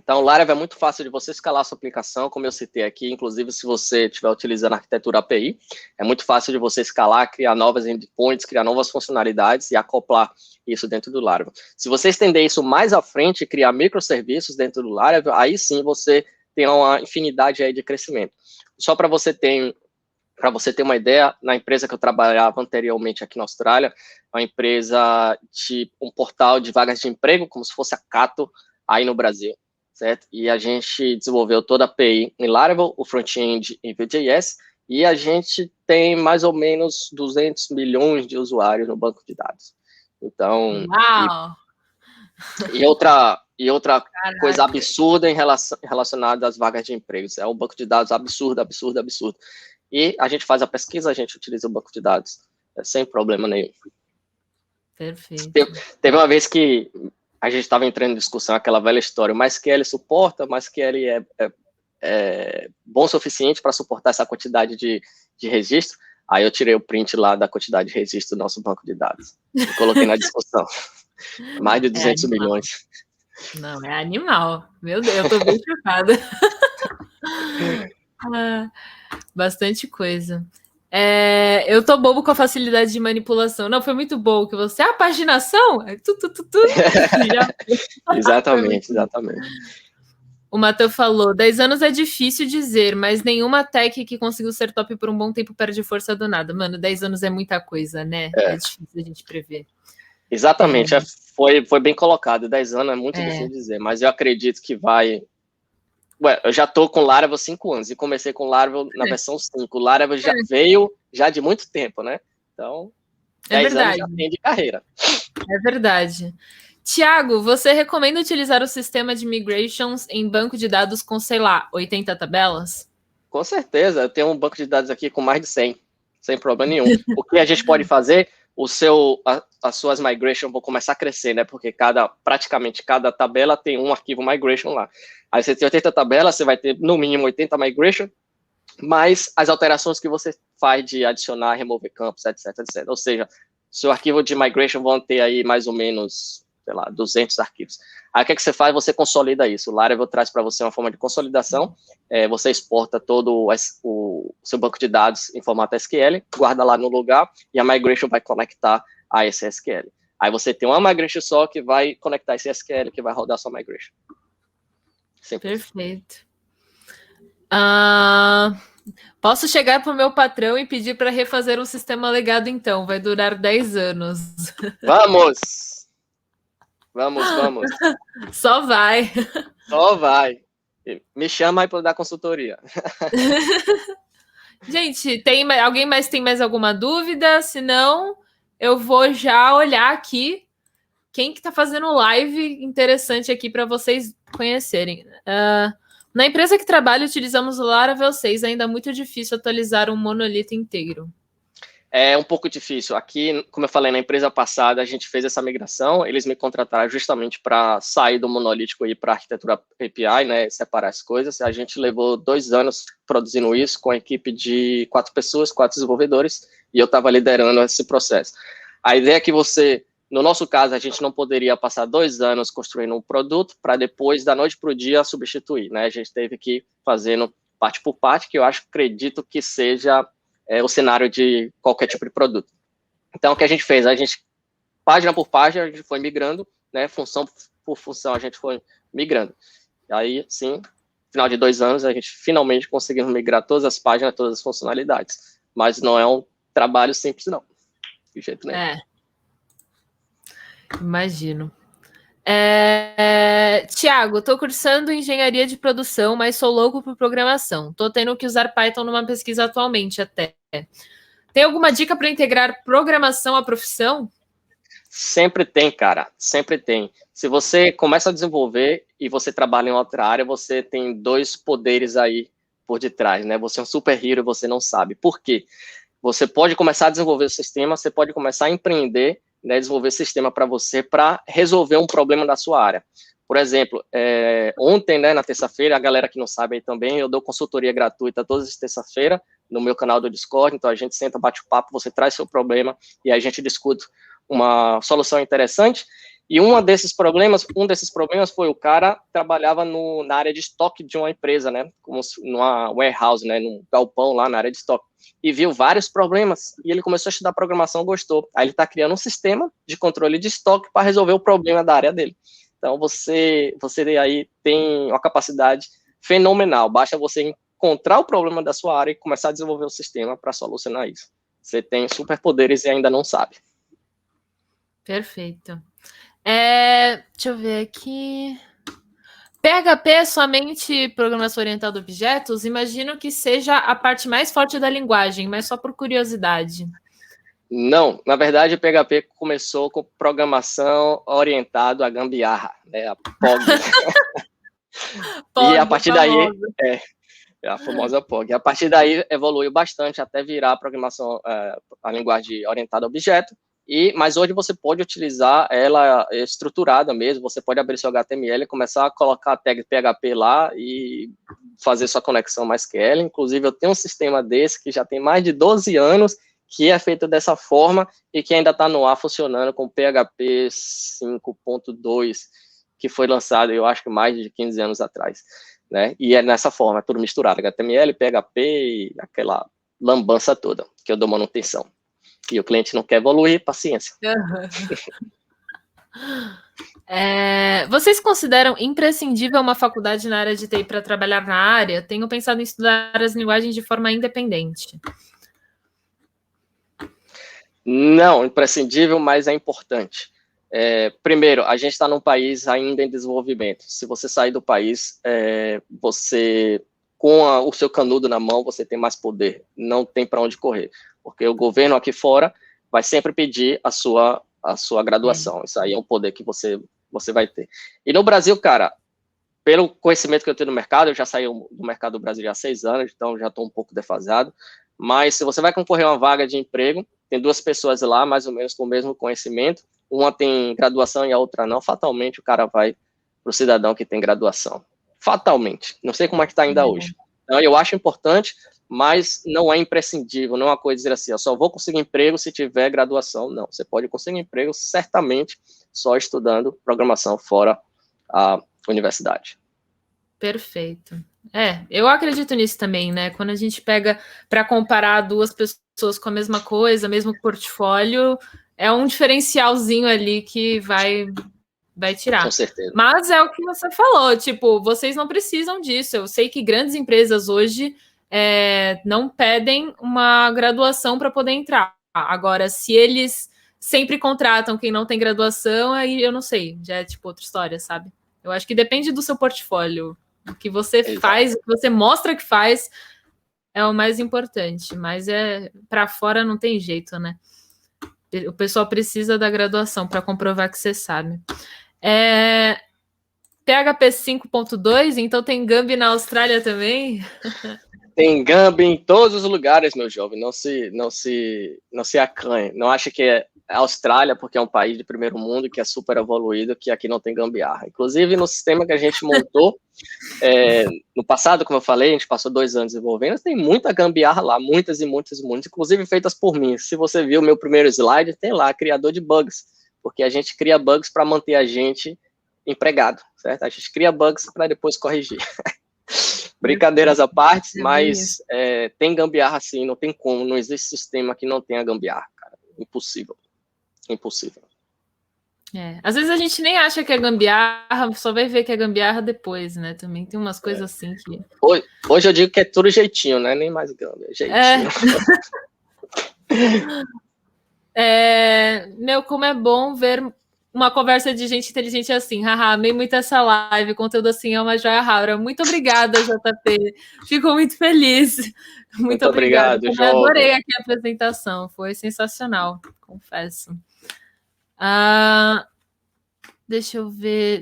Então, o Laravel é muito fácil de você escalar a sua aplicação, como eu citei aqui, inclusive se você estiver utilizando a arquitetura API, é muito fácil de você escalar, criar novas endpoints, criar novas funcionalidades e acoplar isso dentro do Laravel. Se você estender isso mais à frente, criar microserviços dentro do Laravel, aí sim você tem uma infinidade aí de crescimento. Só para você ter uma ideia, na empresa que eu trabalhava anteriormente aqui na Austrália, uma empresa de um portal de vagas de emprego, como se fosse a Cato, aí no Brasil, certo? E a gente desenvolveu toda a API em Laravel, o front-end em Vue.js, e a gente tem mais ou menos 200 milhões de usuários no banco de dados. Então, Uau! E outra coisa absurda relacionada às vagas de empregos. É um banco de dados absurdo. E a gente faz a pesquisa, a gente utiliza o banco de dados, sem problema nenhum. Perfeito. Teve uma vez que a gente estava entrando em discussão, aquela velha história, o MySQL suporta, o MySQL é bom o suficiente para suportar essa quantidade de registro. Aí eu tirei o print lá da quantidade de registro do nosso banco de dados e coloquei na discussão. Mais de 200 milhões. Não, é animal. Meu Deus, eu tô bem chocada. Bastante coisa. Eu tô bobo com a facilidade de manipulação. Não, foi muito bom que você... A paginação? Exatamente. O Matheus falou, 10 anos é difícil dizer, mas nenhuma tech que conseguiu ser top por um bom tempo perde força do nada. Mano, 10 anos é muita coisa, né? É difícil a gente prever. Exatamente, foi bem colocado. 10 anos é muito difícil dizer, mas eu acredito que vai... eu já tô com Laravel 5 anos e comecei com Laravel na versão 5. O Laravel já veio de muito tempo, né? Então, 10 anos já tem de carreira. É verdade. Tiago, você recomenda utilizar o sistema de migrations em banco de dados com, sei lá, 80 tabelas? Com certeza, eu tenho um banco de dados aqui com mais de 100, sem problema nenhum. O que a gente pode fazer, as suas migrations vão começar a crescer, né? Porque praticamente cada tabela tem um arquivo migration lá. Aí você tem 80 tabelas, você vai ter no mínimo 80 migration, mais as alterações que você faz de adicionar, remover campos, etc. Ou seja, seu arquivo de migration vão ter aí mais ou menos, sei lá, 200 arquivos. Aí o que você faz? Você consolida isso. O Laravel traz para você uma forma de consolidação. Você exporta todo o seu banco de dados em formato SQL, guarda lá no lugar e a migration vai conectar a esse SQL. Aí você tem uma migration só que vai conectar esse SQL que vai rodar a sua migration. Simples. Perfeito. Posso chegar para o meu patrão e pedir para refazer um sistema legado, então. Vai durar 10 anos. Vamos! Só vai. Me chama aí para dar consultoria. Gente, alguém mais tem mais alguma dúvida? Se não, eu vou já olhar aqui quem que tá fazendo live interessante aqui para vocês conhecerem. Na empresa que trabalho, utilizamos o Laravel 6. Ainda é muito difícil atualizar um monolito inteiro. É um pouco difícil. Aqui, como eu falei, na empresa passada, a gente fez essa migração, eles me contrataram justamente para sair do monolítico e ir para a arquitetura API, né, separar as coisas. A gente levou 2 anos produzindo isso com a equipe de 4 pessoas, 4 desenvolvedores, e eu estava liderando esse processo. A ideia é que no nosso caso, a gente não poderia passar 2 anos construindo um produto para depois, da noite para o dia, substituir, né? A gente teve que ir fazendo parte por parte, que eu acredito que seja o cenário de qualquer tipo de produto. Então, o que a gente fez? Página por página, a gente foi migrando, né? Função por função, a gente foi migrando. E aí, sim, no final de 2 anos, a gente finalmente conseguiu migrar todas as páginas, todas as funcionalidades. Mas não é um trabalho simples, não. De jeito nenhum. Imagino. Tiago, estou cursando engenharia de produção, mas sou louco por programação. Estou tendo que usar Python numa pesquisa atualmente até. Tem alguma dica para integrar programação à profissão? Sempre tem, cara. Sempre tem. Se você começa a desenvolver e você trabalha em outra área, você tem 2 poderes aí por detrás, né? Você é um super-hero e você não sabe. Por quê? Você pode começar a desenvolver o sistema, você pode começar a empreender, né, desenvolver sistema para você para resolver um problema da sua área. Por exemplo, ontem, né, na terça-feira, a galera que não sabe aí também, eu dou consultoria gratuita todas as terças-feiras no meu canal do Discord, então a gente senta, bate o papo, você traz seu problema e a gente discute uma solução interessante. E um desses problemas foi o cara trabalhava na área de estoque de uma empresa, né, como numa warehouse, né, num galpão lá na área de estoque, e viu vários problemas, e ele começou a estudar programação, gostou. Aí ele está criando um sistema de controle de estoque para resolver o problema da área dele. Então, você aí tem uma capacidade fenomenal. Basta você encontrar o problema da sua área e começar a desenvolver o sistema para solucionar isso. Você tem superpoderes e ainda não sabe. Perfeito. Deixa eu ver aqui. PHP é somente programação orientada a objetos? Imagino que seja a parte mais forte da linguagem, mas só por curiosidade. Não, na verdade, o PHP começou com programação orientada a gambiarra, né, a POG. POG, e a partir daí, a famosa POG. A partir daí, evoluiu bastante até virar a programação, a linguagem orientada a objeto, mas hoje você pode utilizar ela estruturada mesmo, você pode abrir seu HTML e começar a colocar a tag PHP lá e fazer sua conexão MySQL. Inclusive, eu tenho um sistema desse que já tem mais de 12 anos, que é feito dessa forma e que ainda está no ar funcionando com PHP 5.2, que foi lançado, eu acho que mais de 15 anos atrás, né? E é nessa forma, tudo misturado, HTML, PHP e aquela lambança toda, que eu dou manutenção. E o cliente não quer evoluir, paciência. Vocês consideram imprescindível uma faculdade na área de TI para trabalhar na área? Tenho pensado em estudar as linguagens de forma independente. Não, imprescindível, mas é importante. Primeiro, a gente está num país ainda em desenvolvimento. Se você sair do país, você, com o seu canudo na mão, você tem mais poder. Não tem para onde correr, porque o governo aqui fora vai sempre pedir a sua graduação. Isso aí é um poder que você vai ter. E no Brasil, cara, pelo conhecimento que eu tenho no mercado, eu já saí do mercado do Brasil há 6 anos, então já estou um pouco defasado, mas se você vai concorrer a uma vaga de emprego, tem 2 pessoas lá, mais ou menos com o mesmo conhecimento, uma tem graduação e a outra não, fatalmente o cara vai para o cidadão que tem graduação. Fatalmente. Não sei como é que está ainda hoje. Então, eu acho importante, mas não é imprescindível, não é uma coisa dizer assim, eu só vou conseguir emprego se tiver graduação. Não, você pode conseguir emprego certamente só estudando programação fora a universidade. Perfeito. Eu acredito nisso também, né? Quando a gente pega para comparar 2 pessoas com a mesma coisa, mesmo portfólio, é um diferencialzinho ali que vai tirar. Com certeza. Mas é o que você falou, tipo, vocês não precisam disso. Eu sei que grandes empresas hoje não pedem uma graduação para poder entrar. Agora, se eles sempre contratam quem não tem graduação, aí eu não sei, já é tipo outra história, sabe? Eu acho que depende do seu portfólio. O que você faz, o que você mostra que faz é o mais importante, mas para fora não tem jeito, né? O pessoal precisa da graduação para comprovar que você sabe. PHP 5.2, então tem Gambi na Austrália também? Tem Gambi em todos os lugares, meu jovem. Não se acanhe. Não acha que é a Austrália, porque é um país de primeiro mundo, que é super evoluído, que aqui não tem gambiarra. Inclusive, no sistema que a gente montou, no passado, como eu falei, a gente passou 2 anos desenvolvendo, tem muita gambiarra lá, muitas e muitas, inclusive feitas por mim. Se você viu o meu primeiro slide, tem lá, criador de bugs, porque a gente cria bugs para manter a gente empregado, certo? A gente cria bugs para depois corrigir. Brincadeiras à parte, mas tem gambiarra sim, não tem como, não existe sistema que não tenha gambiarra, cara. Impossível. Às vezes a gente nem acha que é gambiarra, só vai ver que é gambiarra depois, né? Também tem umas coisas assim que... Hoje eu digo que é tudo jeitinho, né? Nem mais gambi, é jeitinho. Meu, como é bom ver uma conversa de gente inteligente assim. Haha, amei muito essa live, conteúdo assim é uma joia rara. Muito obrigada, JP. Fico muito feliz. Muito obrigada. Eu adorei aqui a apresentação, foi sensacional, confesso. Deixa eu ver.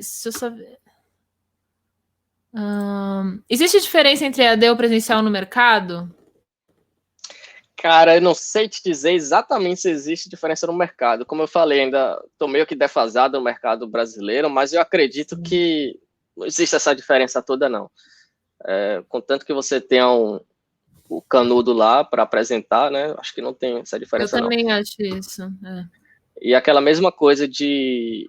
Existe diferença entre EAD ou presencial no mercado? Cara, eu não sei te dizer exatamente se existe diferença no mercado. Como eu falei, ainda estou meio que defasado no mercado brasileiro, mas eu acredito que não existe essa diferença toda, não. Contanto que você tenha o canudo lá para apresentar, né? Acho que não tem essa diferença, Eu não. também acho isso. E aquela mesma coisa de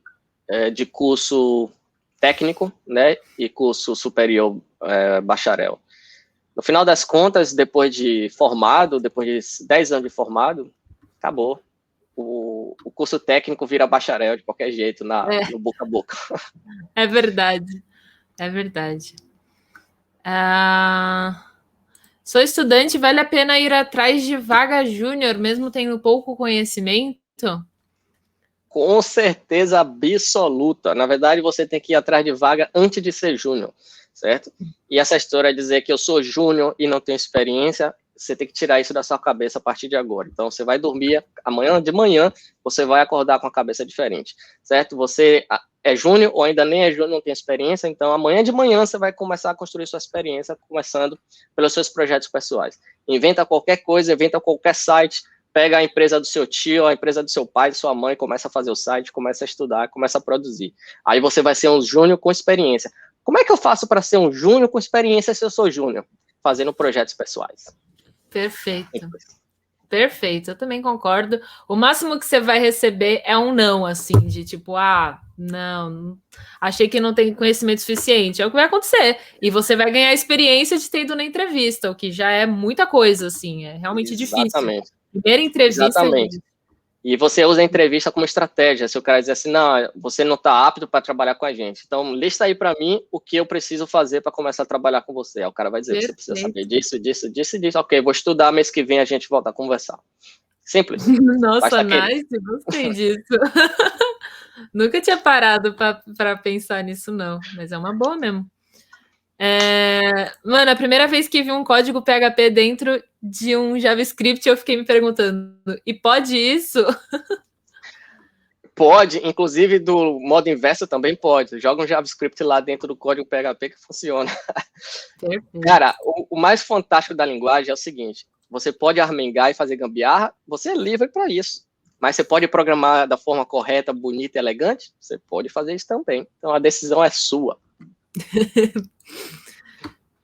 curso técnico, né? E curso superior, bacharel. No final das contas, depois de 10 anos de formado, acabou. O curso técnico vira bacharel de qualquer jeito, no boca a boca. É verdade. É verdade. Sou estudante, vale a pena ir atrás de vaga júnior, mesmo tendo pouco conhecimento? Com certeza absoluta. Na verdade, você tem que ir atrás de vaga antes de ser júnior, certo? E essa história de dizer que eu sou júnior e não tenho experiência, você tem que tirar isso da sua cabeça a partir de agora. Então, você vai dormir amanhã de manhã, você vai acordar com a cabeça diferente, certo? Você é júnior ou ainda nem é júnior, não tem experiência, então amanhã de manhã você vai começar a construir sua experiência, começando pelos seus projetos pessoais. Inventa qualquer coisa, inventa qualquer site, pega a empresa do seu tio, a empresa do seu pai, de sua mãe, começa a fazer o site, começa a estudar, começa a produzir. Aí você vai ser um júnior com experiência. Como é que eu faço para ser um júnior com experiência se eu sou júnior? Fazendo projetos pessoais. Perfeito. Perfeito, eu também concordo. O máximo que você vai receber é um não, assim, de tipo, não, achei que não tem conhecimento suficiente. É o que vai acontecer. E você vai ganhar a experiência de ter ido na entrevista, o que já é muita coisa, assim, é realmente difícil. Exatamente. Primeira entrevista. Exatamente. E você usa a entrevista como estratégia. Se o cara dizer assim, não, você não está apto para trabalhar com a gente. Então, lista aí para mim o que eu preciso fazer para começar a trabalhar com você. Aí o cara vai dizer, você precisa saber disso, disso, disso e disso. Ok, vou estudar, mês que vem a gente volta a conversar. Simples. Nossa, nice, gostei disso. Nunca tinha parado para pensar nisso, não. Mas é uma boa mesmo. Mano, a primeira vez que vi um código PHP dentro de um JavaScript, eu fiquei me perguntando, e pode isso? Pode, inclusive do modo inverso também pode. Joga um JavaScript lá dentro do código PHP que funciona. Perfeito. Cara, o mais fantástico da linguagem é o seguinte, você pode armengar e fazer gambiarra, você é livre para isso. Mas você pode programar da forma correta, bonita e elegante, você pode fazer isso também. Então a decisão é sua.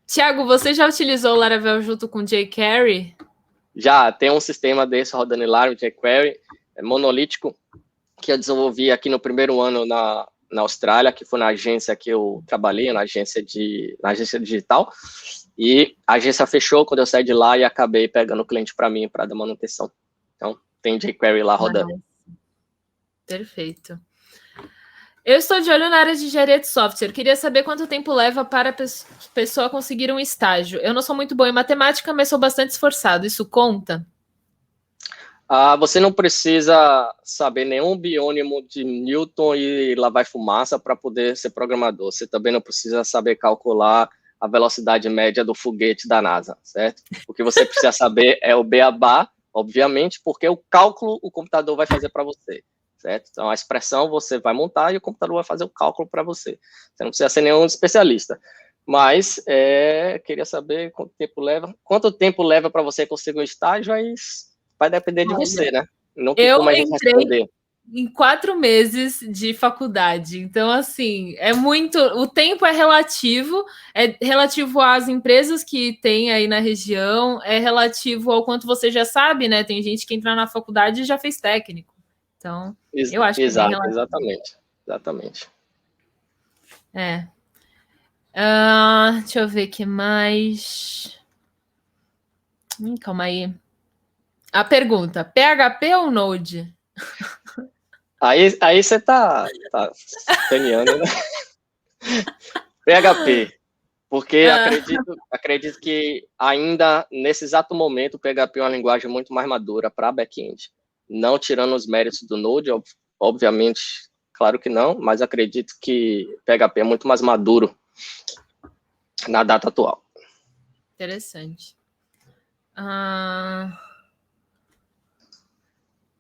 Tiago, você já utilizou o Laravel junto com jQuery? Já tem um sistema desse rodando em Laravel, jQuery, monolítico, que eu desenvolvi aqui no primeiro ano na Austrália, que foi na agência que eu trabalhei, na agência digital, e a agência fechou quando eu saí de lá e acabei pegando o cliente para mim, para dar manutenção. Então, tem jQuery lá rodando. Perfeito. Eu estou de olho na área de engenharia de software. Queria saber quanto tempo leva para a pessoa conseguir um estágio. Eu não sou muito boa em matemática, mas sou bastante esforçado. Isso conta? Você não precisa saber nenhum biônimo de Newton e lá vai fumaça para poder ser programador. Você também não precisa saber calcular a velocidade média do foguete da NASA, certo? O que você precisa saber é o beabá, obviamente, porque o cálculo o computador vai fazer para você, certo? Então, a expressão você vai montar e o computador vai fazer o cálculo para você. Você não precisa ser nenhum especialista. Mas, queria saber quanto tempo leva para você conseguir um estágio, aí vai depender de você, né? Não tem como a gente responder. Em 4 meses de faculdade. Então, assim, é muito. O tempo é relativo às empresas que tem aí na região, é relativo ao quanto você já sabe, né? Tem gente que entra na faculdade e já fez técnico. Então, eu acho que é bem relativo. Exatamente. Deixa eu ver o que mais. Calma aí. A pergunta: PHP ou Node? Aí você tá sacaneando, né? PHP, porque acredito que ainda nesse exato momento o PHP é uma linguagem muito mais madura para back-end. Não tirando os méritos do Node, obviamente, claro que não, mas acredito que PHP é muito mais maduro na data atual. Interessante.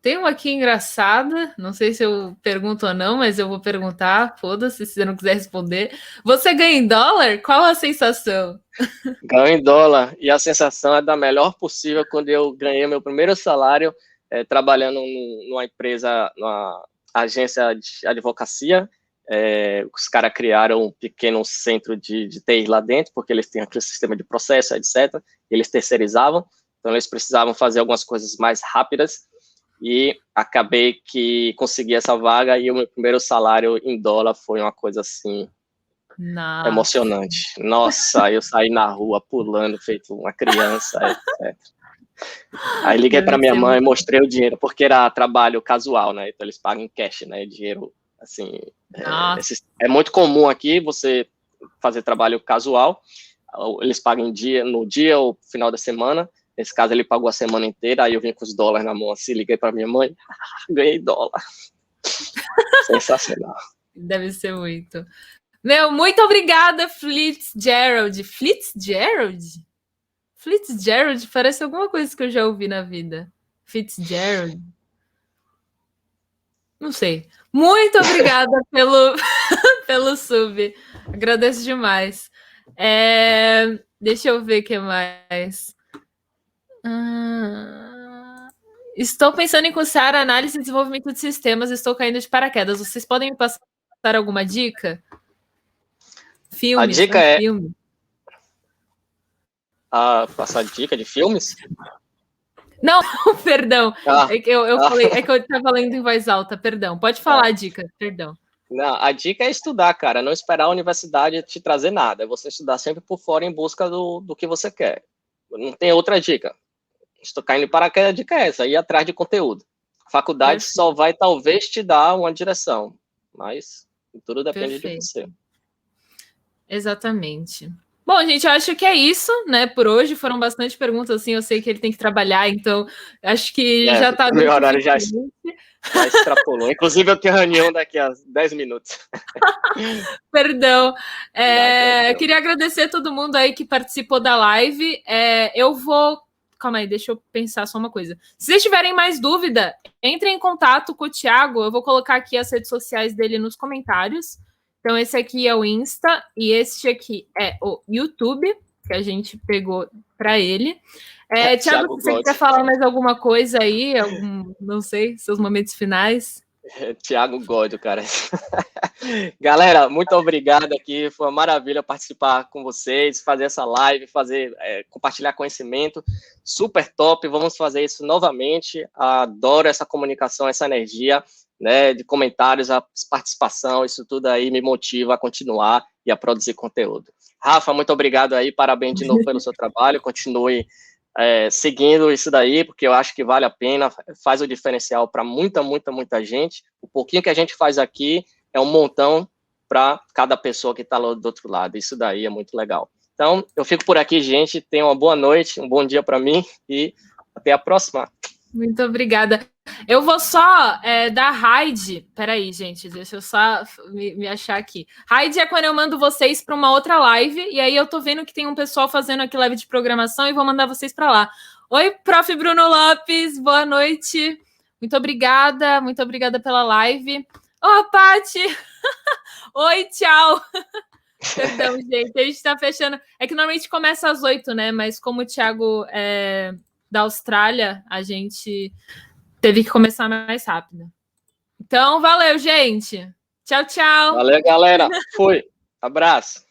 Tem uma aqui engraçada, não sei se eu pergunto ou não, mas eu vou perguntar, foda-se, se você não quiser responder. Você ganha em dólar? Qual a sensação? Ganho em dólar. E a sensação é da melhor possível quando eu ganhei meu primeiro salário trabalhando numa empresa, numa agência de advocacia. Os caras criaram um pequeno centro de TI lá dentro, porque eles têm aquele sistema de processo, etc. Eles terceirizavam, então eles precisavam fazer algumas coisas mais rápidas. E acabei que consegui essa vaga e o meu primeiro salário em dólar foi uma coisa assim emocionante. Nossa, eu saí na rua pulando feito uma criança, etc. Aí liguei para minha mãe e mostrei o dinheiro, porque era trabalho casual, né? Então eles pagam em cash, né? Dinheiro, assim, é muito comum aqui você fazer trabalho casual, eles pagam no dia ou final da semana. Nesse caso, ele pagou a semana inteira, aí eu vim com os dólares na mão assim, liguei para minha mãe, ganhei dólar. Sensacional. Deve ser muito. Meu, muito obrigada, Fitzgerald. Fitzgerald? Fitzgerald parece alguma coisa que eu já ouvi na vida. Fitzgerald. Não sei. Muito obrigada pelo sub. Agradeço demais. Deixa eu ver o que mais. Estou pensando em cursar análise e desenvolvimento de sistemas. Estou caindo de paraquedas. Vocês podem me passar alguma dica? A dica é filme. Passar dica de filmes? Não, perdão. É que eu falei, é que eu estava lendo em voz alta, perdão. Pode falar a dica, perdão. Não, a dica é estudar, cara. Não esperar a universidade te trazer nada. É você estudar sempre por fora em busca do que você quer. Não tem outra dica. Estou caindo de paraquedas, a dica é essa, ir atrás de conteúdo. A faculdade só vai, talvez, te dar uma direção, mas tudo depende de você. Exatamente. Bom, gente, eu acho que é isso, né? Por hoje foram bastante perguntas, assim, eu sei que ele tem que trabalhar, então acho que já está... Meu horário já extrapolou. Inclusive, eu tenho reunião daqui a 10 minutos. Perdão. Eu queria agradecer a todo mundo aí que participou da live. Eu vou... Calma aí, deixa eu pensar só uma coisa. Se vocês tiverem mais dúvida, entrem em contato com o Thiago. Eu vou colocar aqui as redes sociais dele nos comentários. Então, esse aqui é o Insta e este aqui é o YouTube, que a gente pegou para ele. Thiago, se você quiser falar mais alguma coisa aí, não sei, seus momentos finais. Thiago Gódio, cara. Galera, muito obrigado aqui. Foi uma maravilha participar com vocês, fazer essa live, compartilhar conhecimento. Super top. Vamos fazer isso novamente. Adoro essa comunicação, essa energia, né, de comentários, a participação. Isso tudo aí me motiva a continuar e a produzir conteúdo. Rafa, muito obrigado aí. Parabéns de novo pelo seu trabalho. Continue seguindo isso daí, porque eu acho que vale a pena, faz o diferencial para muita gente. O pouquinho que a gente faz aqui é um montão para cada pessoa que está lá do outro lado. Isso daí é muito legal. Então, eu fico por aqui, gente. Tenham uma boa noite, um bom dia para mim e até a próxima. Muito obrigada. Eu vou só dar raid. Peraí, gente, deixa eu só me achar aqui. Raid é quando eu mando vocês para uma outra live, e aí eu tô vendo que tem um pessoal fazendo aqui live de programação e vou mandar vocês para lá. Oi, Prof. Bruno Lopes, boa noite. Muito obrigada pela live. Paty! Oi, tchau! Perdão, gente, a gente tá fechando. É que normalmente começa às 8, né? Mas como o Thiago da Austrália, a gente teve que começar mais rápido. Então, valeu, gente. Tchau, tchau. Valeu, galera. Fui. Abraço.